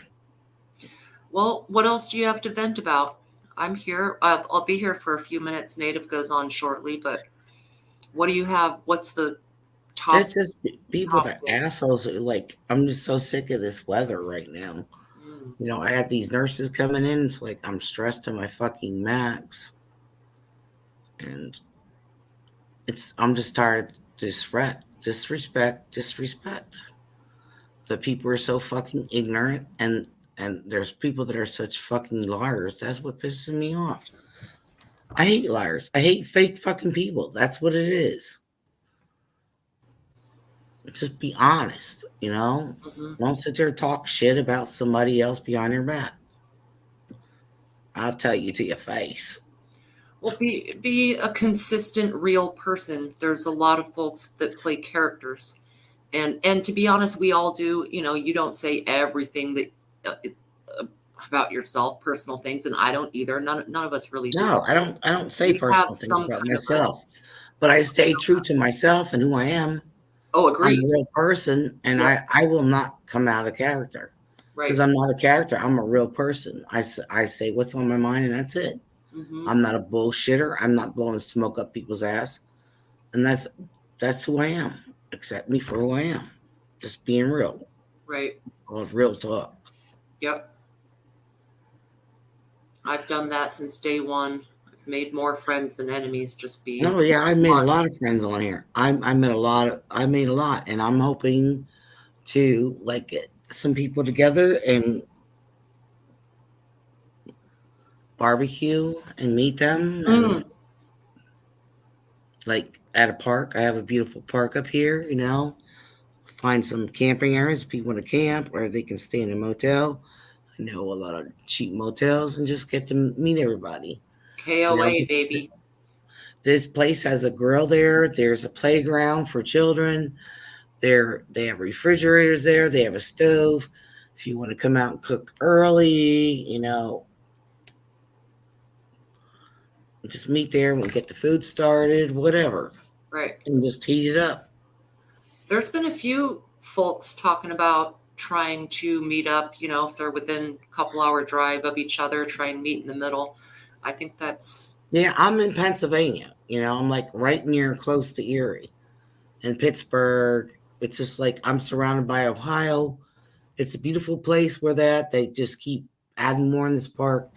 Well, what else do you have to vent about? I'm here. I'll be here for a few minutes. Native goes on shortly, but what do you have? What's the top? It's just people that are assholes. Like, I'm just so sick of this weather right now. You know, I have these nurses coming in. It's like I'm stressed to my fucking max. And I'm just tired of disrespect. The people are so fucking ignorant and there's people that are such fucking liars. That's what pisses me off. I hate liars. I hate fake fucking people. That's what it is. Just be honest, you know? Mm-hmm. Don't sit there and talk shit about somebody else behind your back. I'll tell you to your face. Well, be a consistent, real person. There's a lot of folks that play characters, and to be honest, we all do. You know, you don't say everything that about yourself, personal things, and I don't either. None of us really do. No, I don't say We have personal things some about kind of myself. But I stay true to myself and who I am. I'm agree. a real person, and Yeah. I will not come out of character because Right. I'm not a character. I'm a real person. I say what's on my mind, and that's it. Mm-hmm. I'm not a bullshitter. I'm not blowing smoke up people's ass, and that's who I am. Accept me for who I am. Just being real. Right. Well, real talk. Yep. I've done that since day one. I've made more friends than enemies. Just being. No, yeah, I made a lot of friends on here. I made a lot, and I'm hoping to like get some people together and barbecue and meet them and like at a park. I have a beautiful park up here, you know. Find some camping areas, people want to camp, or they can stay in a motel. I know a lot of cheap motels and just get to meet everybody. KOA, You know, baby. this place has a grill there. There's a playground for children. They have refrigerators there. They have a stove. If you want to come out and cook early, you know, just meet there and we get the food started, whatever. Right. And just heat it up. There's been a few folks talking about trying to meet up, you know, if they're within a couple hour drive of each other, try and meet in the middle. I think that's. Yeah, I'm in Pennsylvania. You know, I'm like right near close to Erie and Pittsburgh. It's just like I'm surrounded by Ohio. It's a beautiful place where they just keep adding more in this park.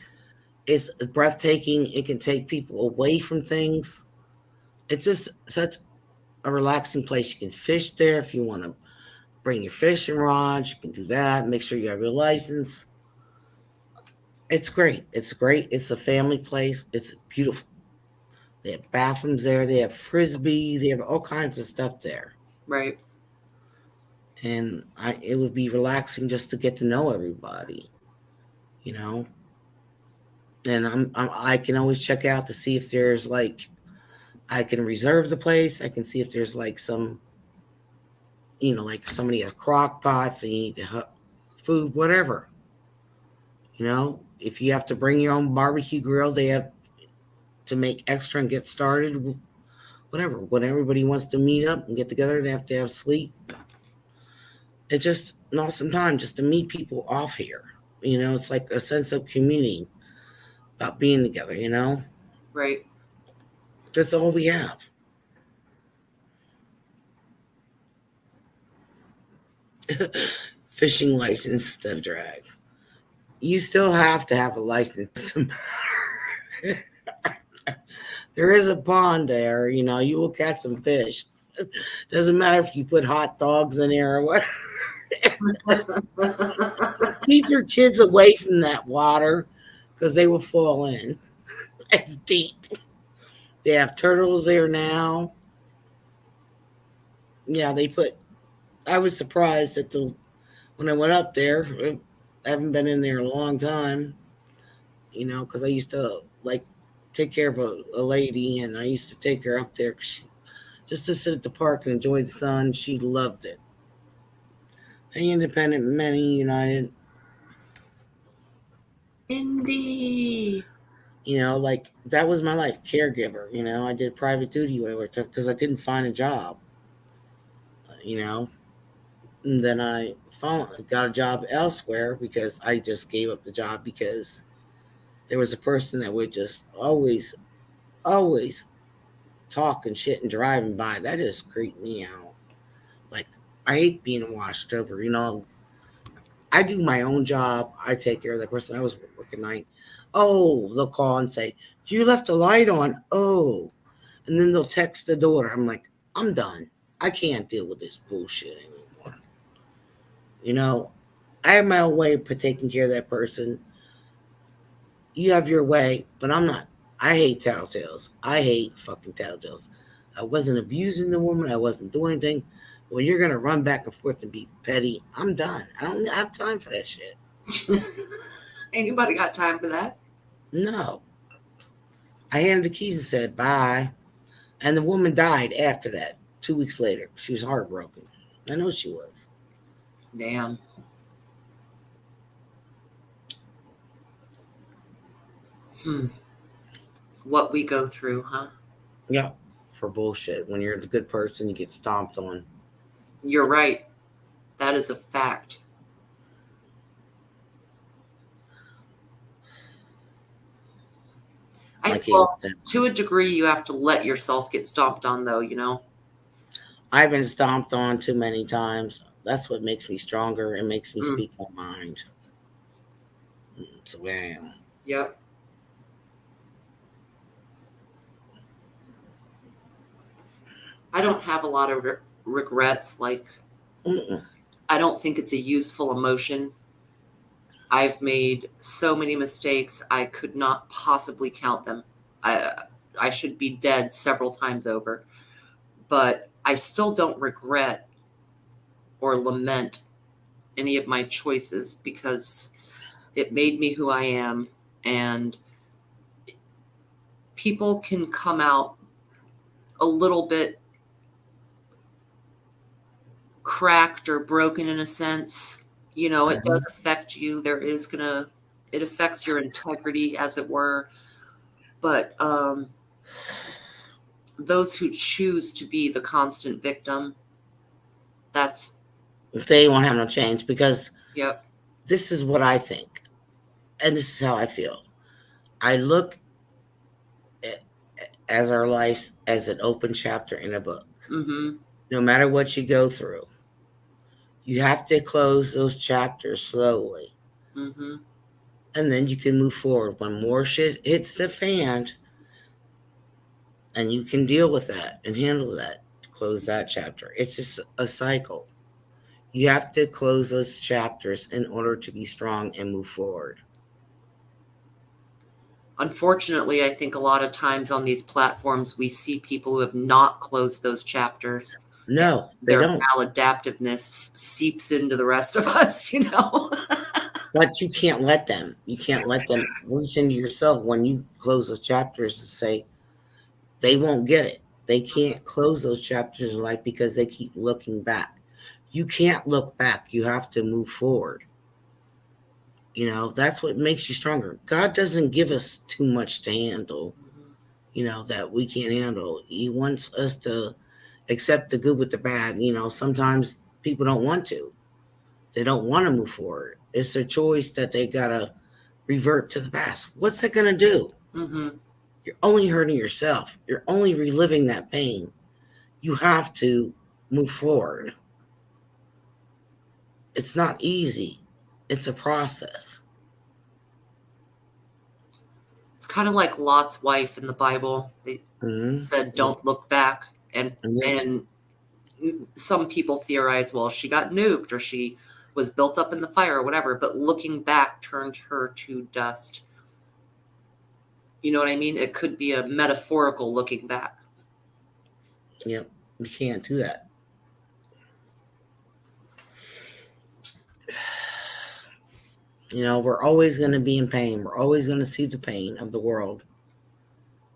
It's breathtaking. It can take people away from things. It's just such a relaxing place. You can fish there if you want to bring your fishing rods. You can do that. Make sure you have your license. It's great. It's great. It's a family place. It's beautiful. They have bathrooms there. They have frisbee. They have all kinds of stuff there. Right. And it would be relaxing just to get to know everybody, you know. And I can always check out to see if there's like I can reserve the place. I can see if there's like some, like somebody has crock pots and you need food, whatever. If you have to bring your own barbecue grill, they have to make extra and get started. Whatever. When everybody wants to meet up and get together, they have to have sleep. It's just an awesome time just to meet people off here. It's like a sense of community about being together. Right. That's all we have. Fishing license instead of drag. You still have to have a license. There is a pond there, you will catch some fish. Doesn't matter if you put hot dogs in there or what. Keep your kids away from that water because they will fall in. It's deep. They have turtles there now. Yeah, I was surprised when I went up there. I haven't been in there a long time, because I used to like take care of a lady, and I used to take her up there just to sit at the park and enjoy the sun. She loved it. Hey, independent, many united. Indeed. Like that was my life, caregiver. I did private duty when I worked up because I couldn't find a job. And then I got a job elsewhere because I just gave up the job because there was a person that would just always talking shit and driving by. That just creeped me out. Like, I hate being washed over. I do my own job. I take care of that person. I was working night. Oh, they'll call and say, you left the light on. Oh. And then they'll text the daughter. I'm like, I'm done. I can't deal with this bullshit anymore. I have my own way of taking care of that person. You have your way, but I'm not. I hate tattletales. I hate fucking tattletales. I wasn't abusing the woman. I wasn't doing anything. When you're gonna run back and forth and be petty, I'm done. I don't have time for that shit. Anybody got time for that? No. I handed the keys and said bye. And the woman died after that. 2 weeks later. She was heartbroken. I know she was. Damn. What we go through, huh? Yeah. For bullshit. When you're the good person, you get stomped on. You're right. That is a fact. Well, to a degree, you have to let yourself get stomped on, though, I've been stomped on too many times. That's what makes me stronger and makes me speak my mind. It's the way I am. Yep. I don't have a lot of regrets. Like, I don't think it's a useful emotion. I've made so many mistakes, I could not possibly count them. I should be dead several times over. But I still don't regret or lament any of my choices because it made me who I am. And people can come out a little bit cracked or broken in a sense. It does affect you. It affects your integrity, as it were. But those who choose to be the constant victim, they won't have no change because yep. This is what I think. And this is how I feel. I look as our life as an open chapter in a book. Mm-hmm. No matter what you go through, you have to close those chapters slowly. Mm-hmm. And then you can move forward. When more shit hits the fan, and you can deal with that and handle that, close that chapter. It's just a cycle. You have to close those chapters in order to be strong and move forward. Unfortunately, I think a lot of times on these platforms, we see people who have not closed those chapters. No, they Their don't. maladaptiveness seeps into the rest of us, you know? But you can't let them. You can't let them reach into yourself when you close those chapters to say they won't get it. They can't close those chapters in life because they keep looking back. You can't look back. You have to move forward. You know, that's what makes you stronger. God doesn't give us too much to handle, you know, that we can't handle. He wants us to accept the good with the bad. You know, sometimes people don't want to. They don't want to move forward. It's their choice that they got to revert to the past. What's that going to do? Mm-hmm. You're only hurting yourself. You're only reliving that pain. You have to move forward. It's not easy. It's a process. It's kind of like Lot's wife in the Bible. They Mm-hmm. said, "Don't look back," and Yeah. and some people theorize, well, she got nuked or she was built up in the fire or whatever. But looking back turned her to dust. You know what I mean? It could be a metaphorical looking back. Yep. You can't do that. You know, we're always going to be in pain. We're always going to see the pain of the world.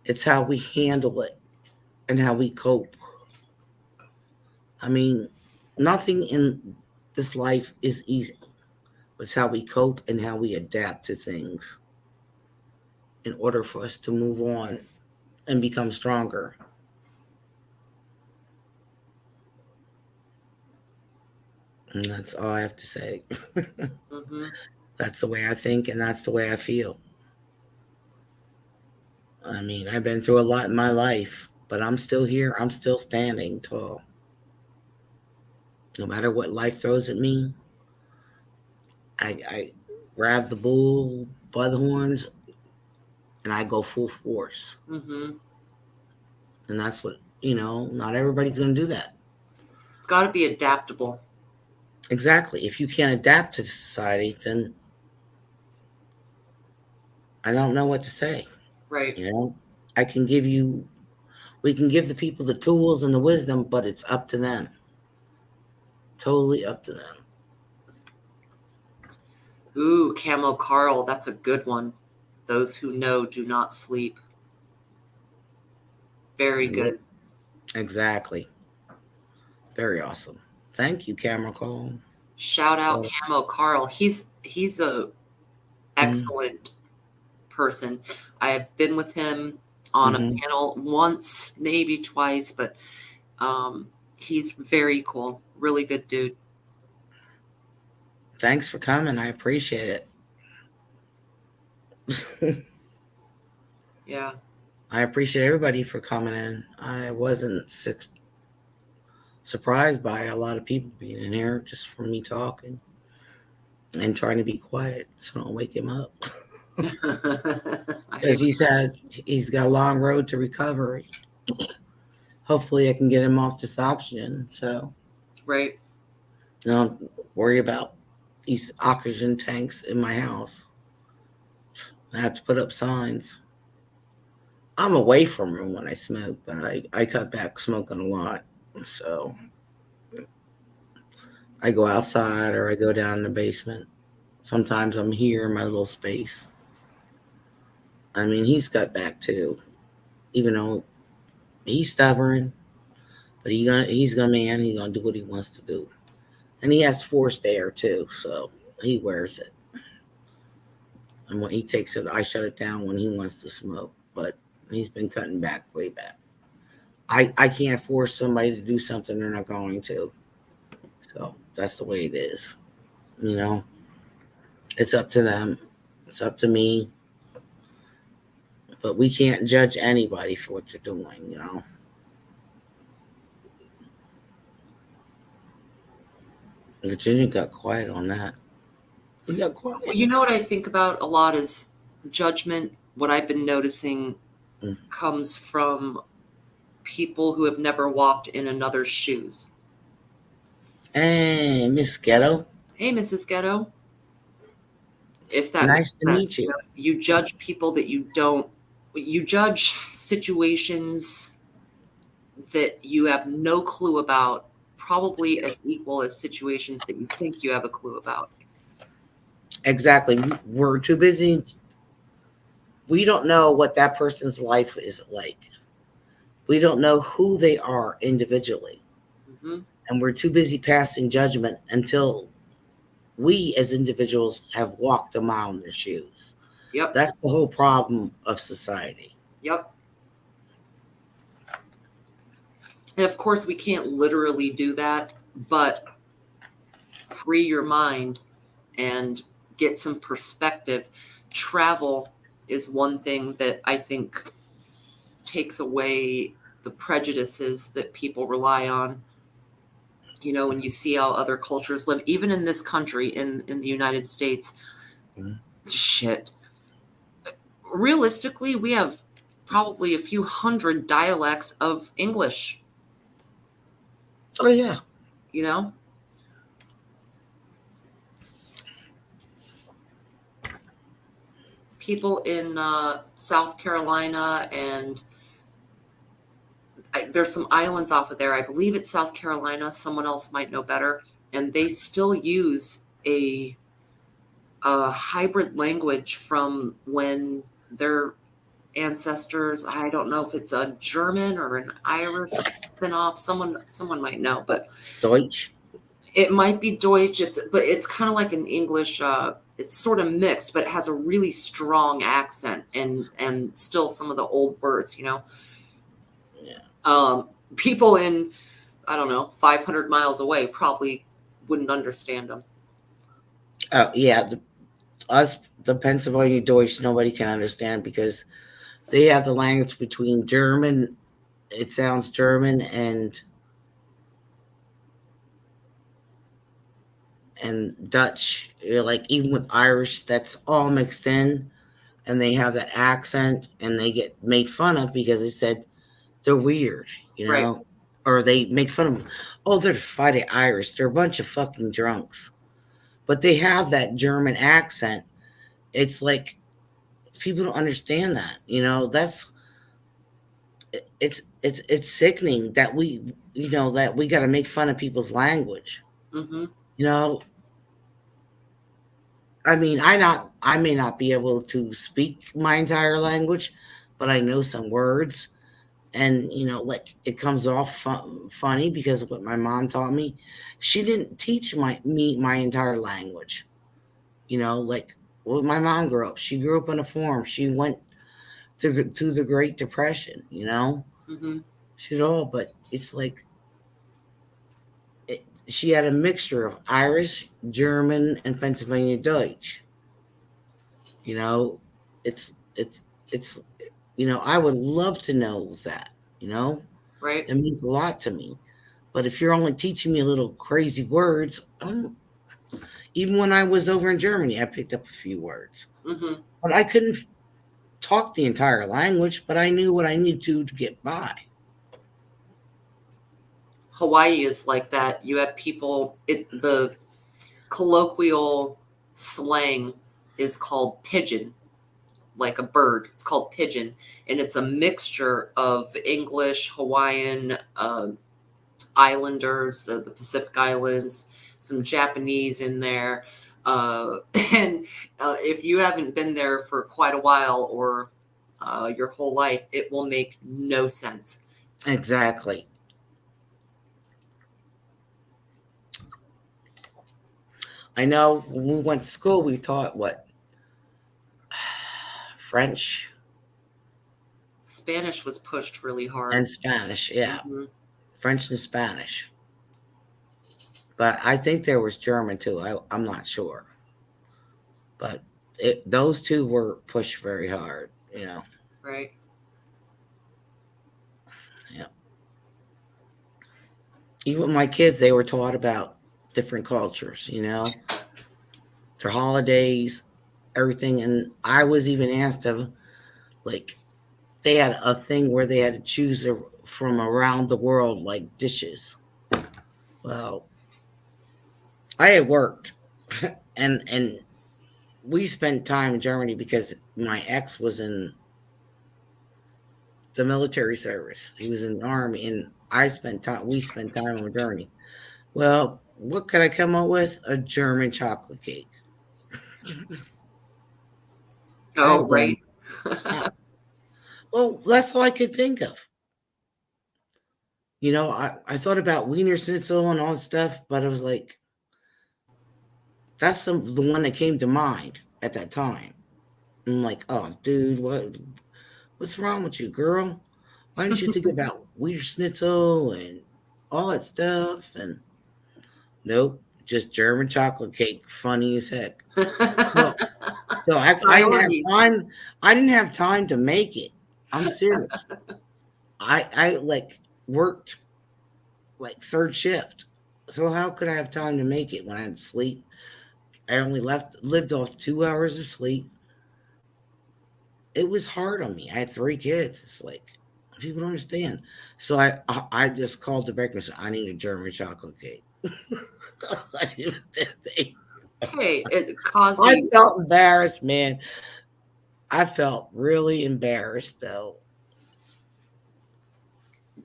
It's how we handle it and how we cope. I mean, nothing in this life is easy. It's how we cope and how we adapt to things in order for us to move on and become stronger. And that's all I have to say. Mm-hmm. That's the way I think and that's the way I feel. I mean, I've been through a lot in my life, but I'm still here. I'm still standing tall. No matter what life throws at me, I grab the bull by the horns and I go full force. Mm-hmm. And that's what, you know, not everybody's going to do that. Got to be adaptable. Exactly. If you can't adapt to society, then I don't know what to say. Right. You know, I can give you, we can give the people the tools and the wisdom, but it's up to them. Totally up to them. Ooh, Camo Carl, that's a good one. Those who know do not sleep. Very good. Exactly. Very awesome. Thank you, Camera Call. Shout out So, Camo Carl. He's a excellent person. I've been with him on a mm-hmm. panel once, maybe twice, but he's very cool. Really good dude. Thanks for coming. I appreciate it. Yeah. I appreciate everybody for coming in. I wasn't surprised by a lot of people being in here just for me talking and trying to be quiet so I don't wake him up. Because he's got a long road to recovery. Hopefully, I can get him off this oxygen. So, Right. don't worry about these oxygen tanks in my house. I have to put up signs. I'm away from them when I smoke, but I cut back smoking a lot. So I go outside or I go down in the basement. Sometimes I'm here in my little space. I mean, he's cut back too, even though he's stubborn, but he's gonna man. He's gonna do what he wants to do, and he has forced air too, so he wears it. And when he takes it, I shut it down when he wants to smoke. But he's been cutting back way back. I can't force somebody to do something they're not going to. So that's the way it is. You know, it's up to them. It's up to me. But we can't judge anybody for what you're doing, you know. Virginia got quiet on that. We got quiet. Well, you know what I think about a lot is judgment. What I've been noticing comes from people who have never walked in another's shoes. Hey, Miss Ghetto. Hey, Mrs. Ghetto. if that Nice makes to sense. meet you. You judge people that you judge situations that you have no clue about, probably as equal as situations that you think you have a clue about. Exactly. We're too busy. We don't know what that person's life is like. We don't know who they are individually. Hmm. And we're too busy passing judgment until we as individuals have walked a mile in their shoes. Yep. That's the whole problem of society. Yep. And of course, we can't literally do that, but free your mind and get some perspective. Travel is one thing that I think takes away the prejudices that people rely on. When you see how other cultures live, even in this country, in the United States, Mhm. shit. Realistically, we have probably a few hundred dialects of English, Oh, yeah. you know? People in South Carolina, and there's some islands off of there. I believe it's South Carolina. Someone else might know better. And they still use a hybrid language from when their ancestors, I don't know if it's a German or an Irish spinoff. Someone might know, but Deutsch. it might be Deutsch. But it's kind of like an English. It's sort of mixed, but it has a really strong accent and still some of the old words. Yeah. People in, I don't know, 500 miles away probably wouldn't understand them. Oh, yeah. The Pennsylvania Deutsch, nobody can understand because they have the language between German. It sounds German and Dutch. Like even with Irish, that's all mixed in, and they have that accent, and they get made fun of because they said they're weird, Right. or they make fun of them. Oh, they're fighting Irish. They're a bunch of fucking drunks, but they have that German accent. It's like people don't understand that. That's it's sickening that we got to make fun of people's language. Mm-hmm. You know, I may not be able to speak my entire language, but I know some words, and like it comes off funny because of what my mom taught me. She didn't teach me my entire language. Like well, my mom grew up. She grew up on a farm. She went through the Great Depression. Mm-hmm. She did all, but it's like she had a mixture of Irish, German, and Pennsylvania Dutch. You know, it's it's it's I would love to know that. You know, Right. it means a lot to me. But if you're only teaching me little crazy words, even when I was over in Germany, I picked up a few words, Mm-hmm. but I couldn't talk the entire language. But I knew what I needed to get by. Hawaii is like that. You have people, the colloquial slang is called pigeon, like a bird. It's called pigeon, and it's a mixture of English, Hawaiian, Islanders, the Pacific Islands, some Japanese in there. Uh, and if you haven't been there for quite a while or your whole life, it will make no sense. Exactly. I know when we went to school, we taught what French Spanish was pushed really hard. and Spanish. Yeah, Hmm. French and Spanish. But I think there was German too. I'm not sure, but those two were pushed very hard. Right. Yeah. Even my kids, they were taught about different cultures. Their holidays, everything, and I was even asked of like they had a thing where they had to choose from around the world like dishes. Well, I had worked, and we spent time in Germany because my ex was in the military service. He was in the army, and we spent time in Germany. Well, what could I come up with? A German chocolate cake. I Oh, done. right. Well, that's all I could think of. I thought about Wiener Schnitzel and all that stuff, but I was like, that's the one that came to mind at that time. I'm like, oh, dude, what's wrong with you, girl? Why didn't you think about Wiener Schnitzel and all that stuff? And nope, just German chocolate cake. Funny as heck. So, so I didn't have Priorities. time. I didn't have time to make it. I'm serious. I like worked like third shift. So how could I have time to make it when I had to sleep? I only lived off 2 hours of sleep. It was hard on me. I had 3 kids. It's like people don't understand. So I just called the baker and said, I need a German chocolate cake. Hey, I Cosby, felt embarrassed, man. I felt really embarrassed though.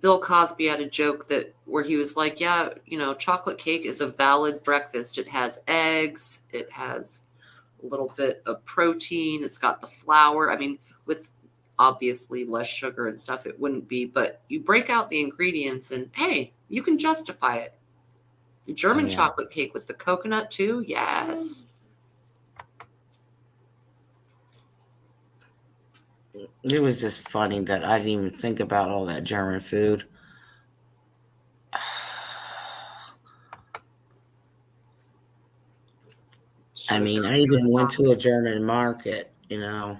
Bill Cosby had a joke that where he was like, "Yeah, chocolate cake is a valid breakfast. It has eggs, it has a little bit of protein, it's got the flour. I mean, with obviously less sugar and stuff, it wouldn't be, but you break out the ingredients and hey, you can justify it. German Yeah. chocolate cake with the coconut too, yes." It was just funny that I didn't even think about all that German food. I mean, Sugar I too even went to a toxic. German market, the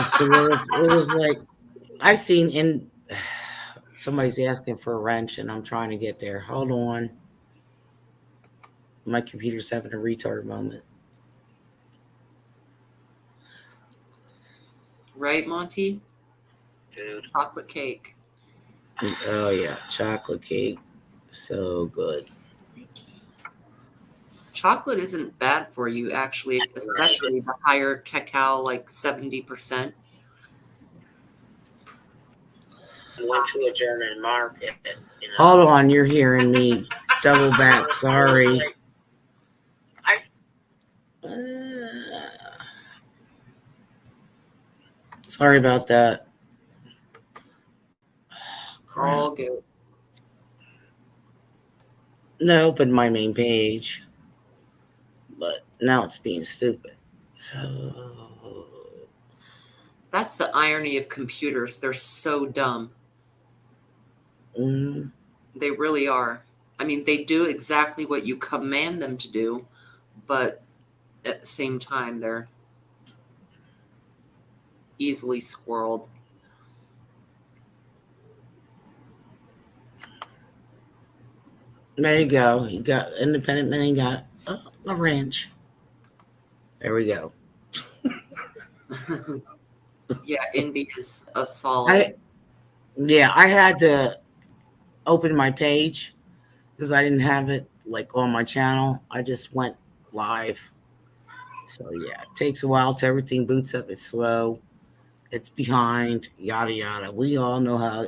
stores. It was like I seen in somebody's asking for a wrench and I'm trying to get there. Hold on. My computer's having a retard moment. Right, Monty? Dude. Chocolate cake. Oh yeah, chocolate cake. So good. Chocolate isn't bad for you, actually, especially the higher cacao, like 70%. Went to a German market. Hold on, you're hearing me double back. Sorry. Sorry about that. Crap. All good. No, opened my main page, but now it's being stupid. So, That's the irony of computers. They're so dumb. mm, They really are. I mean, they do exactly what you command them to do, but at the same time, they're easily squirreled. there you go. You got independent man. You got a wrench. There we go. Yeah, Indy is a solid. I Yeah, I had to open my page because I didn't have it like on my channel. I just went live. So yeah, it takes a while till everything boots up. It's slow. It's behind. Yada yada. We all know how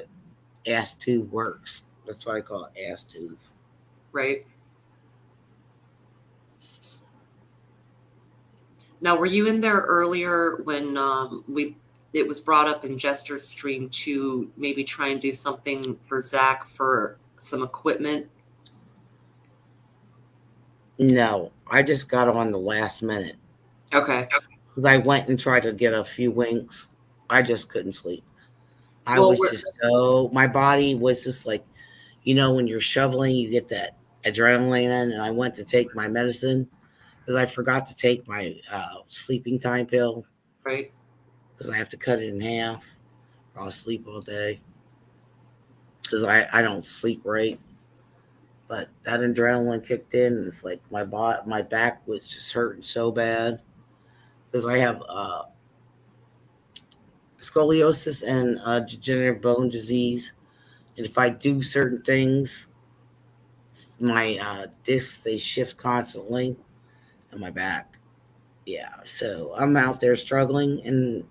ASTU works. That's why I call it ASTU. Right? Now, were you in there earlier when we it was brought up in Jester's stream to maybe try and do something for Zach for some equipment? No, I just got on the last minute Okay. because I went and tried to get a few winks. I just couldn't sleep. I Well, was just my body was just like, when you're shoveling, you get that adrenaline in, and I went to take my medicine because I forgot to take my sleeping time pill right. because I have to cut it in half or I'll sleep all day because I don't sleep right. But that adrenaline kicked in, and it's like my back was just hurting so bad because I have scoliosis and degenerative bone disease, and if I do certain things, my discs they shift constantly in my back. Yeah, so I'm out there struggling, and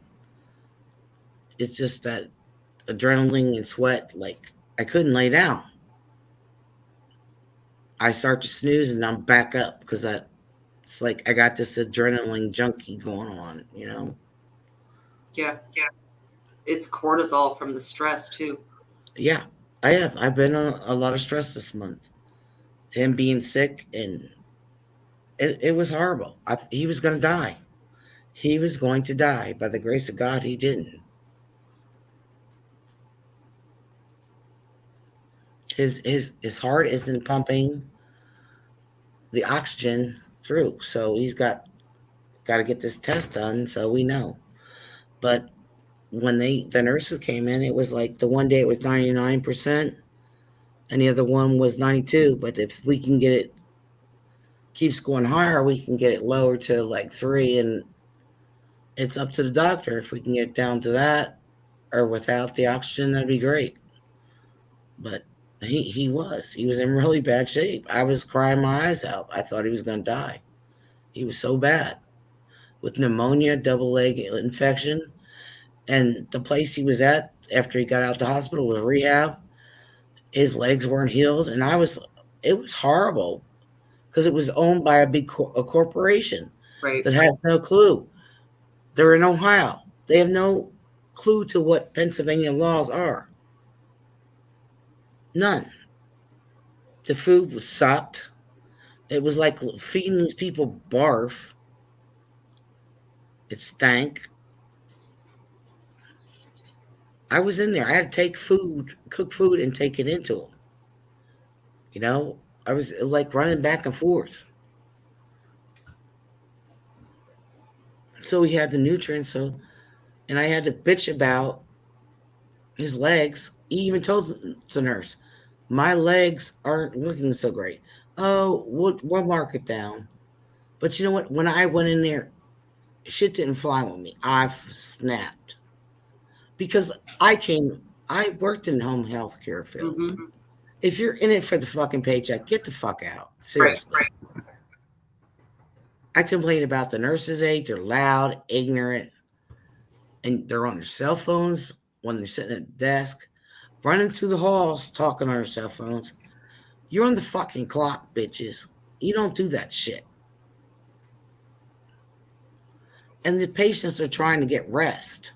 it's just that adrenaline and sweat. Like, I couldn't lay down. I start to snooze and I'm back up because it's like I got this adrenaline junkie going on, you know? Yeah. It's cortisol from the stress too. Yeah, I have. I've been on a lot of stress this month. Him being sick, and it was horrible. He was going to die. He was going to die. By the grace of God, he didn't. His heart isn't pumping the oxygen through, so he's got to get this test done so we know. But when the nurses came in, it was like the one day it was 99%, and the other one was 92. But if we can get it keeps going higher, we can get it lower to like 3, and it's up to the doctor if we can get it down to that or without the oxygen. That'd be great. But he was in really bad shape. I was crying my eyes out. I thought he was going to die. He was so bad with pneumonia, double leg infection, and the place he was at after he got out of the hospital was rehab. His legs weren't healed, and it was horrible because it was owned by a corporation Right. that has no clue. They're in Ohio. They have no clue to what Pennsylvania laws are. None. The food was sucked. It was like feeding these people barf. It stank. I was in there. I had to take food, cook food, and take it into them. You know, I was like running back and forth. So he had the nutrients. And I had to bitch about his legs. He even told the nurse, "My legs aren't looking so great. Oh, we'll mark it down." But you know what? When I went in there, shit didn't fly with me. I snapped because I worked in home health care field. Mm-hmm. If you're in it for the fucking paycheck, get the fuck out. Right. Seriously. I complain about the nurses' aide. They're loud, ignorant, and they're on their cell phones when they're sitting at the desk, running through the halls, talking on their cell phones. You're on the fucking clock, bitches. You don't do that shit. And the patients are trying to get rest.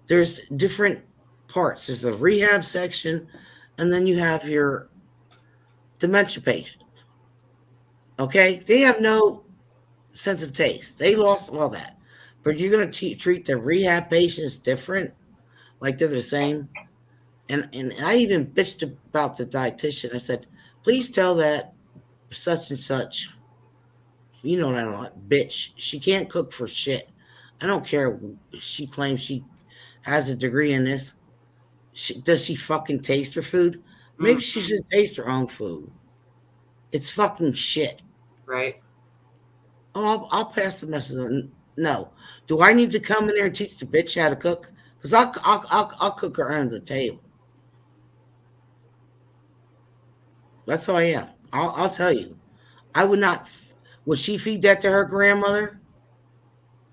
There's different parts. There's a rehab section, and then you have your dementia patients. Okay? They have no sense of taste. They lost all that. But you're going to treat the rehab patients different, like they're the same. And I even bitched about the dietitian. I said, please tell that such and such, you know what I don't like, bitch. She can't cook for shit. I don't care. She claims she has a degree in this. Does she fucking taste her food? Maybe Mm. she should taste her own food. It's fucking shit. Right. Oh, I'll pass the message on. No. Do I need to come in there and teach the bitch how to cook? Because I'll cook her under the table. That's how I am. I'll tell you. I would not. Would she feed that to her grandmother?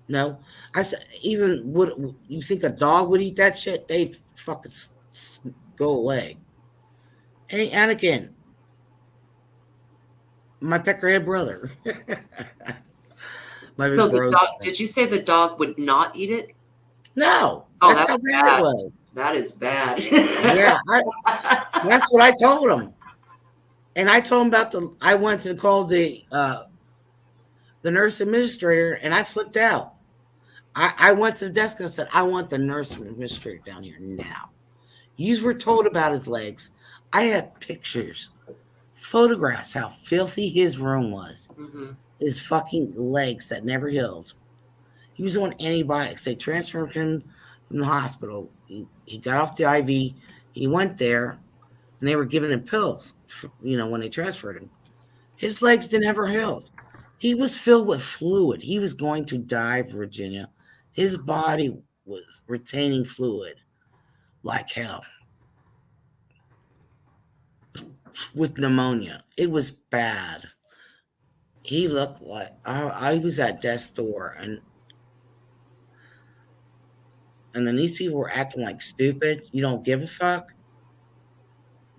No. I said, even would you think a dog would eat that shit? They'd fucking go away. Hey, Anakin, my peckerhead brother. My So big the brother. dog, did you say the dog would not eat it? No, Oh, that's that's how bad bad. it was. That is bad. Yeah, that's what I told him. And I told him about I went to call the nurse administrator, and I flipped out. I went to the desk and I said, I want the nurse administrator down here now. You were told about his legs. I had pictures, photographs, how filthy his room was. Mm-hmm. His fucking legs that never healed. He was on antibiotics. They transferred him from the hospital. He got off the IV. He went there, and they were giving him pills, when they transferred him. His legs didn't ever heal. He was filled with fluid. He was going to die, Virginia. His body was retaining fluid like hell with pneumonia. It was bad. He looked like I was at death's door, and then these people were acting like stupid. You don't give a fuck.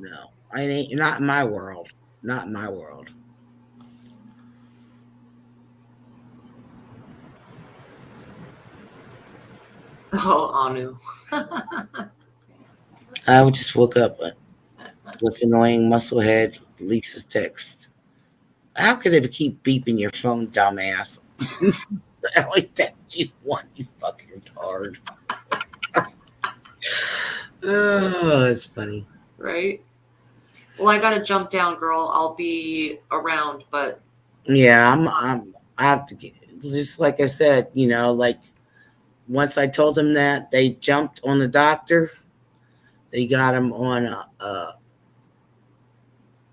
No, I ain't not in my world. Not in my world. Oh, Anu. I would just woke up with annoying musclehead Lisa's text. How could it keep beeping your phone, dumbass? I only text you one, you fucking retard. Oh, it's funny. Right? Well, I gotta jump down, girl. I'll be around, but Yeah, I have to get, just like I said, like once I told them that, they jumped on the doctor. They got him on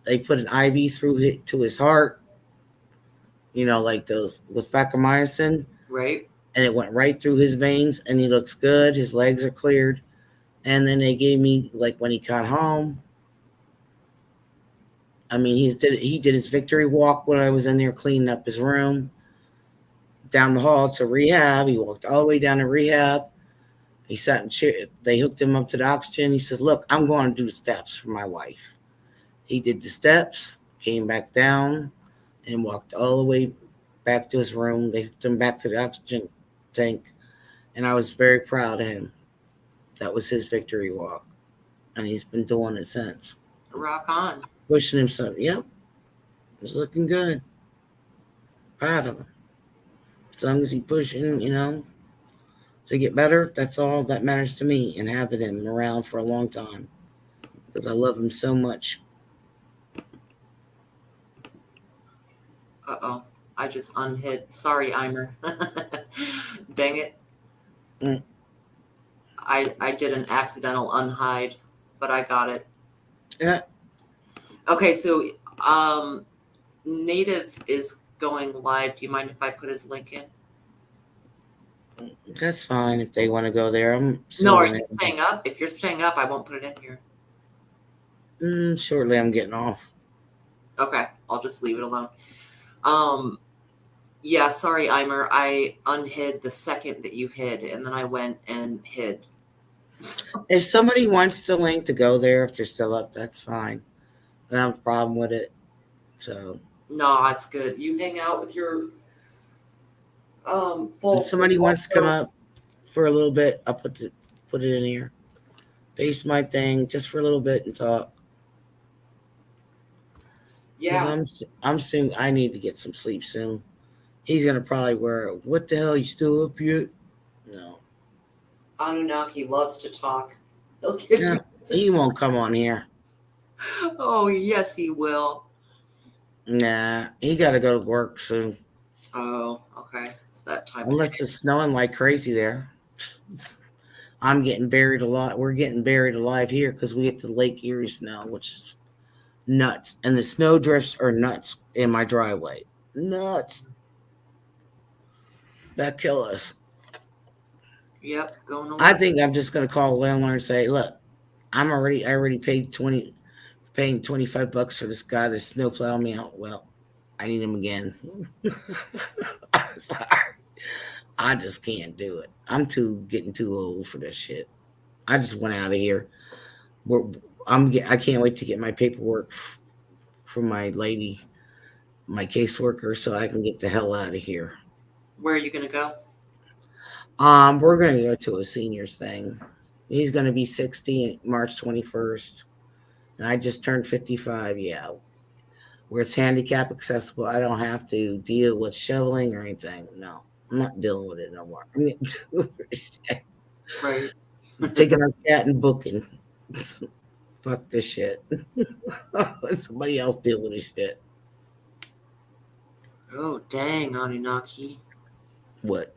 they put an IV through to his heart, like those with vancomycin, right? and it went right through his veins, and he looks good. His legs are cleared. And then they gave me, like, when he got home. I mean, he did his victory walk when I was in there cleaning up his room. Down the hall to rehab. He walked all the way down to rehab. He sat in chair. They hooked him up to the oxygen. He says, "Look, I'm going to do the steps for my wife." He did the steps, came back down, and walked all the way back to his room. They hooked him back to the oxygen tank, and I was very proud of him. That was his victory walk, and he's been doing it since. Rock on. Pushing himself. Yep, it's looking good. Proud of him. As long as he pushing, to get better, that's all that matters to me, and having him around for a long time because I love him so much. Uh-oh. I just unhid. Sorry, Eimer. Dang it. Mm. I did an accidental unhide, but I got it. Yeah, Okay, so Native is going live. Do you mind if I put his link in? that's fine if they want to go there. I'm No, are sorry. you staying up? If you're staying up, I won't put it in here. Shortly, I'm getting off. Okay, I'll just leave it alone. Yeah, sorry, Eimer. I unhid the second that you hid, and then I went and hid. If somebody wants the link to go there, if they're still up, that's fine. I don't have a problem with it. So, No, it's good. You hang out with your if folks. somebody wants to come up for a little bit, I'll put it in here. Face my thing just for a little bit and talk. Yeah. Because I'm soon. I need to get some sleep soon. He's gonna probably wear. What the hell? You still up yet? No. Anunnaki loves to talk. He'll give Yeah. you. He won't come on here. Oh, yes, he will. Nah. He got to go to work soon. Oh, okay. It's that time. Unless it's snowing like crazy there. I'm getting buried alive. We're getting buried alive here because we get to Lake Erie snow, which is nuts. And the snow drifts are nuts in my driveway. Nuts. That kill us. Yep, going on. I think I'm just gonna call the landlord and say, look, I already paid paying $25 for this guy that's snow plowing me out. Well, I need him again. I'm sorry. I just can't do it. I'm getting too old for this shit. I just went out of here. I can't wait to get my paperwork from my lady, my caseworker, so I can get the hell out of here. Where are you going to go? We're gonna go to a seniors thing. He's gonna be 60 March 21st, and I just turned 55. Yeah, where it's handicap accessible. I don't have to deal with shoveling or anything. No, I'm not dealing with it no more. I'm getting too shit. Right. I'm taking our cat and booking. Fuck this shit. Let somebody else deal with this shit. Oh, dang, Anunnaki. What?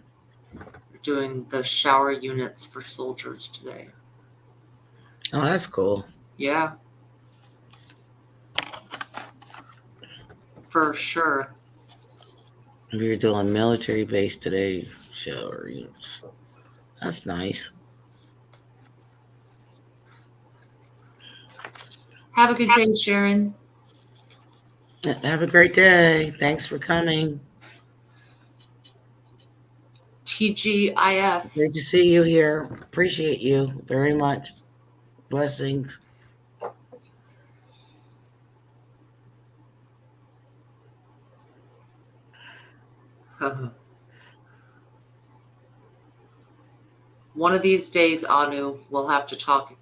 You're doing the shower units for soldiers today. Oh, that's cool. Yeah. For sure. You're doing military base today shower units. That's nice. Have a good day, Sharon. Have a great day. Thanks for coming. TGIF. Great to see you here. Appreciate you very much. Blessings. One of these days, Anu, we'll have to talk.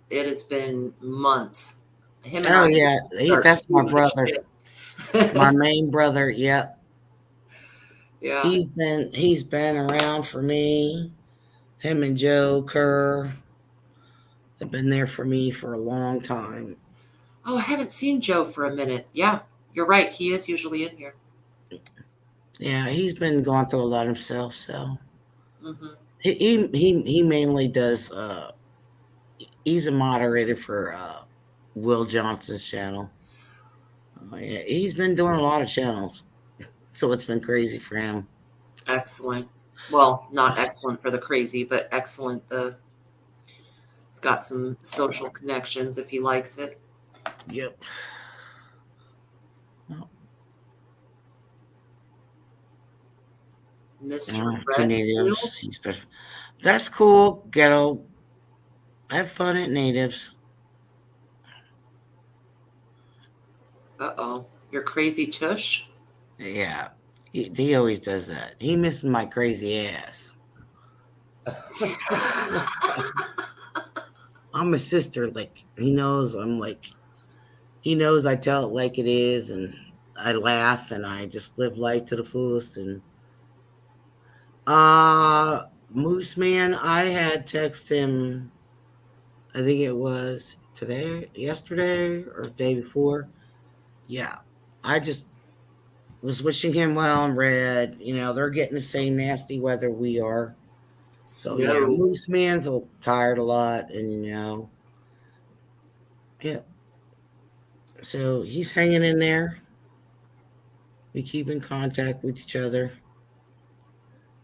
It has been months. Him and Oh I yeah, start that's my shooting the brother, shit. my main brother. Yep, Yeah. he's been around for me. Him and Joe Kerr have been there for me for a long time. Oh, I haven't seen Joe for a minute. Yeah, you're right. He is usually in here. Yeah, he's been going through a lot himself. So Hmm. he mainly does. He's a moderator for Will Johnson's channel. Yeah, he's been doing a lot of channels, so it's been crazy for him. Excellent. Well, not excellent for the crazy, but excellent. He's got some social connections if he likes it. Yep. Mr. Two Redfield. natives. That's cool. Ghetto. Have fun at natives. Uh-oh. You're crazy tush? Yeah. He always does that. He misses my crazy ass. I'm a sister. Like he knows. I'm like he knows. I tell it like it is, and I laugh, and I just live life to the fullest. And Moose Man, I had text him. I think it was today, yesterday, or the day before. Yeah, I just was wishing him well and read. They're getting the same nasty weather we are. So yeah, Snow. Moose Man's tired a lot, and yeah. So he's hanging in there. We keep in contact with each other.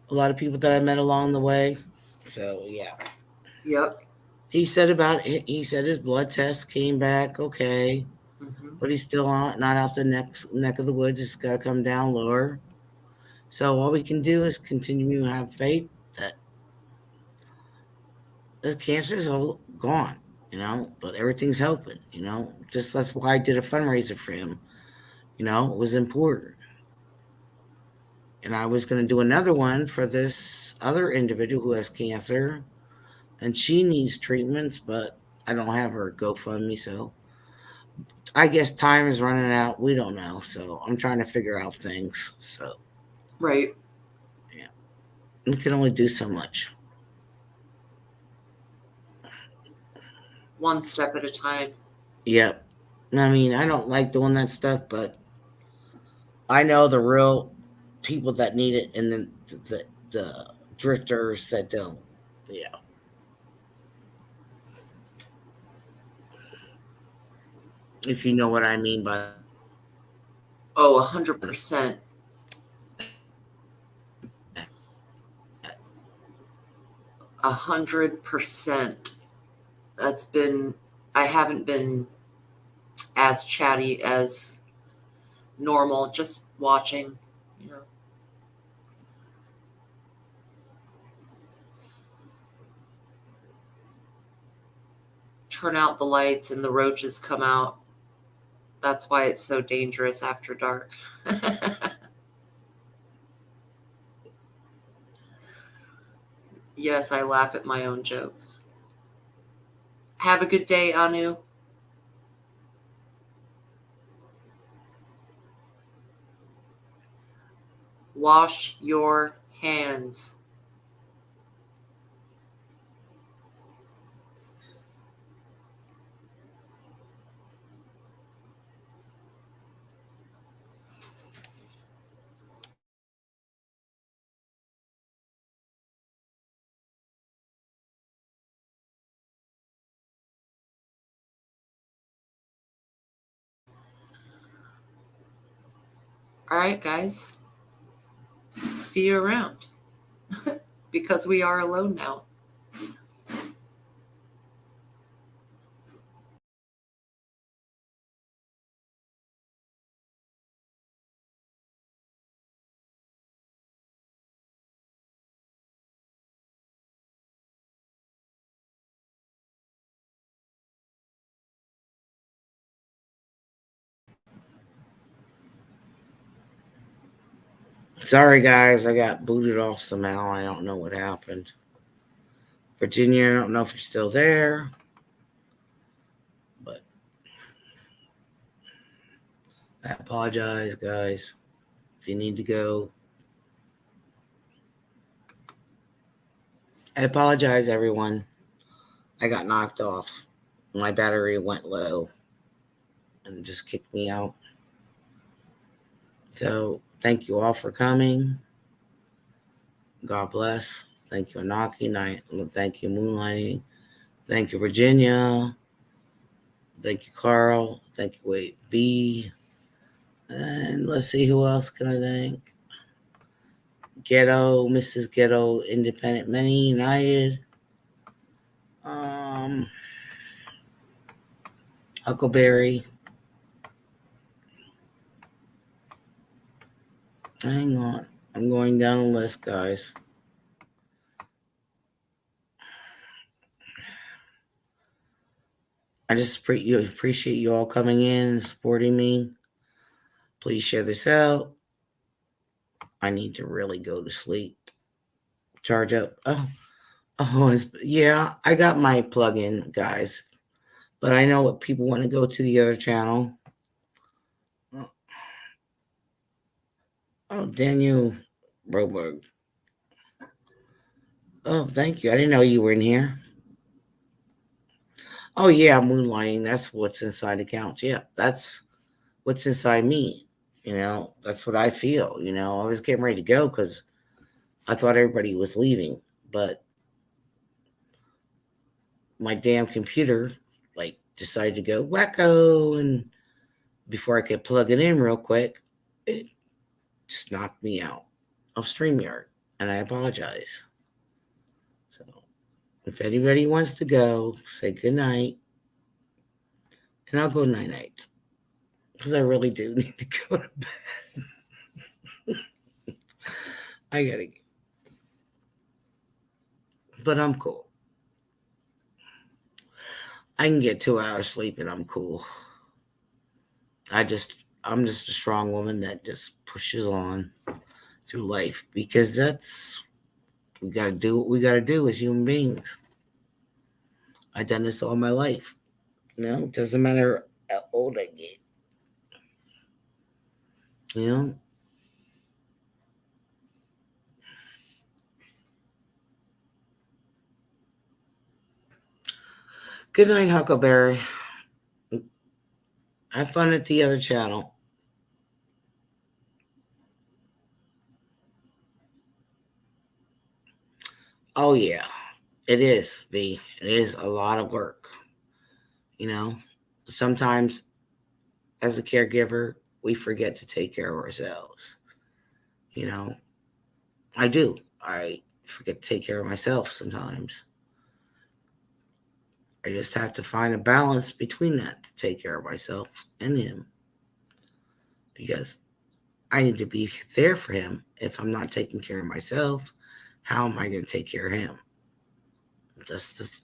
A lot of people that I met along the way. So yeah, Yep. he said his blood test came back okay, Hmm. but he's still not out the neck of the woods. It's got to come down lower. So all we can do is continue to have faith that the cancer is all gone, but everything's helping. Just that's why I did a fundraiser for him. It was important. And I was going to do another one for this other individual who has cancer and she needs treatments, but I don't have her GoFundMe. So I guess time is running out. We don't know. So I'm trying to figure out things. So Right. yeah, we can only do so much. One step at a time. Yep. I mean, I don't like doing that stuff, but I know the real people that need it and then the drifters that don't. Yeah. If you know what I mean by Oh, 100%. that. 100%. That's been, I haven't been as chatty as normal, just watching, you know. Turn out the lights and the roaches come out. That's why it's so dangerous after dark. Yes, I laugh at my own jokes. Have a good day, Anu. Wash your hands. All right, guys. See you around because we are alone now. Sorry, guys. I got booted off somehow. I don't know what happened. Virginia, I don't know if you're still there. But I apologize, guys. If you need to go, I apologize, everyone. I got knocked off. My battery went low and just kicked me out. So thank you all for coming. God bless. Thank you, Anaki. Thank you, Moonlighting. Thank you, Virginia. Thank you, Carl. Thank you, Wade B. And let's see, who else can I thank? Ghetto, Mrs. Ghetto, Independent Many United. Huckleberry. Hang on. I'm going down the list, guys. I just appreciate you all coming in and supporting me. Please share this out. I need to really go to sleep. Charge up. Yeah, I got my plug-in, guys. But I know what people want to go to the other channel. Oh, Daniel Broberg. Oh, thank you. I didn't know you were in here. Oh, yeah, moonlighting. That's what's inside accounts. Yeah, that's what's inside me. That's what I feel. I was getting ready to go because I thought everybody was leaving. But my damn computer, decided to go wacko. And before I could plug it in real quick, it just knocked me out of StreamYard. And I apologize. So if anybody wants to go, say good night. And I'll go night-night. Because I really do need to go to bed. I gotta get. But I'm cool. I can get 2 hours sleep and I'm cool. I'm just a strong woman that just pushes on through life because we gotta do what we gotta do as human beings. I've done this all my life. It doesn't matter how old I get. You know? Good night, Huckleberry. Have fun at the other channel. Oh, yeah. It is, V. It is a lot of work. Sometimes as a caregiver, we forget to take care of ourselves. I do. I forget to take care of myself sometimes. I just have to find a balance between that to take care of myself and him. Because I need to be there for him. If I'm not taking care of myself, how am I going to take care of him? That's just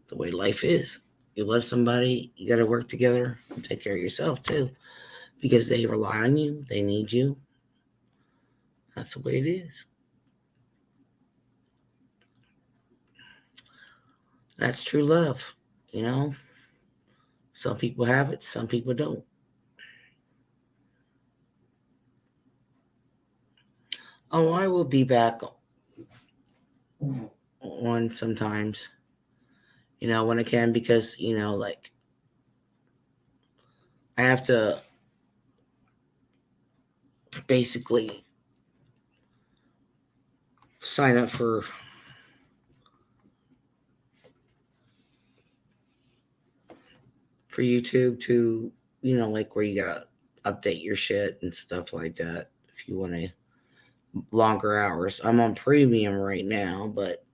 the way life is. You love somebody, you got to work together and take care of yourself too. Because they rely on you, they need you. That's the way it is. That's true love. Some people have it, some people don't. Oh, I will be back on sometimes, when I can, because, I have to basically sign up for YouTube to, where you gotta update your shit and stuff like that if you want to longer hours. I'm on premium right now, but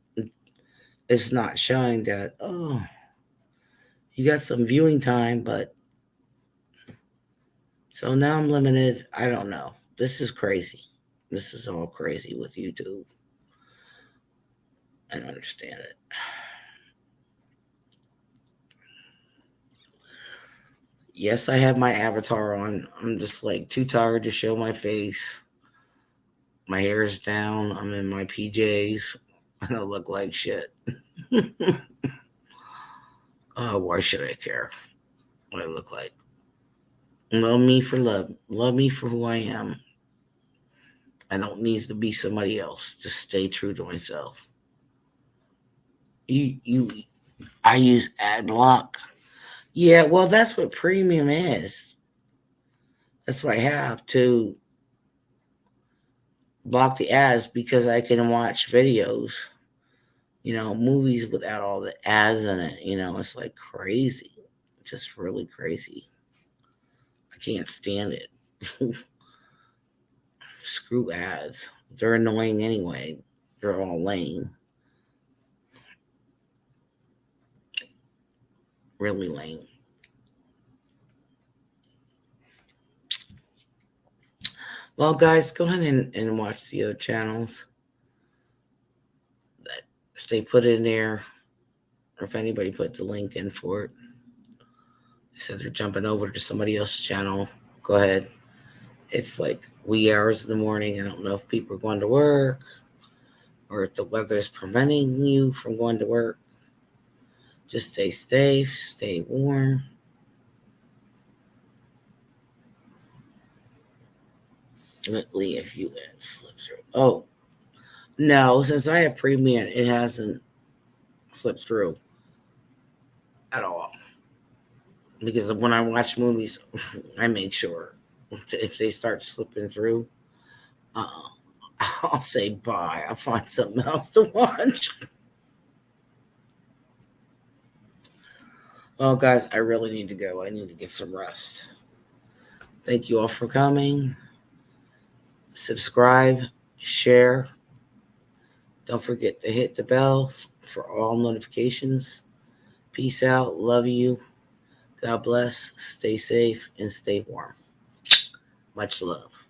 it's not showing that, oh, you got some viewing time, but so now I'm limited. I don't know. This is crazy. This is all crazy with YouTube. I don't understand it. Yes, I have my avatar on. I'm just too tired to show my face. My hair is down. I'm in my PJs. I don't look like shit. Oh, why should I care what I look like? Love me for love. Love me for who I am. I don't need to be somebody else. Just stay true to myself. You I use ad block. Yeah, well that's what premium is. That's what I have to block the ads because I can watch videos, movies without all the ads in it. It's like crazy. Just really crazy. I can't stand it. Screw ads. They're annoying anyway. They're all lame. Really lame. Well, guys, go ahead and watch the other channels. That if they put it in there, or if anybody put the link in for it, they said they're jumping over to somebody else's channel. Go ahead. It's like wee hours in the morning. I don't know if people are going to work or if the weather is preventing you from going to work. Just stay safe, stay warm. Literally, if you slip through. Oh, no, since I have premium, it hasn't slipped through at all. Because when I watch movies, I make sure if they start slipping through, I'll say bye. I'll find something else to watch. Well, guys, I really need to go. I need to get some rest. Thank you all for coming. Subscribe, share. Don't forget to hit the bell for all notifications. Peace out. Love you. God bless. Stay safe and stay warm. Much love.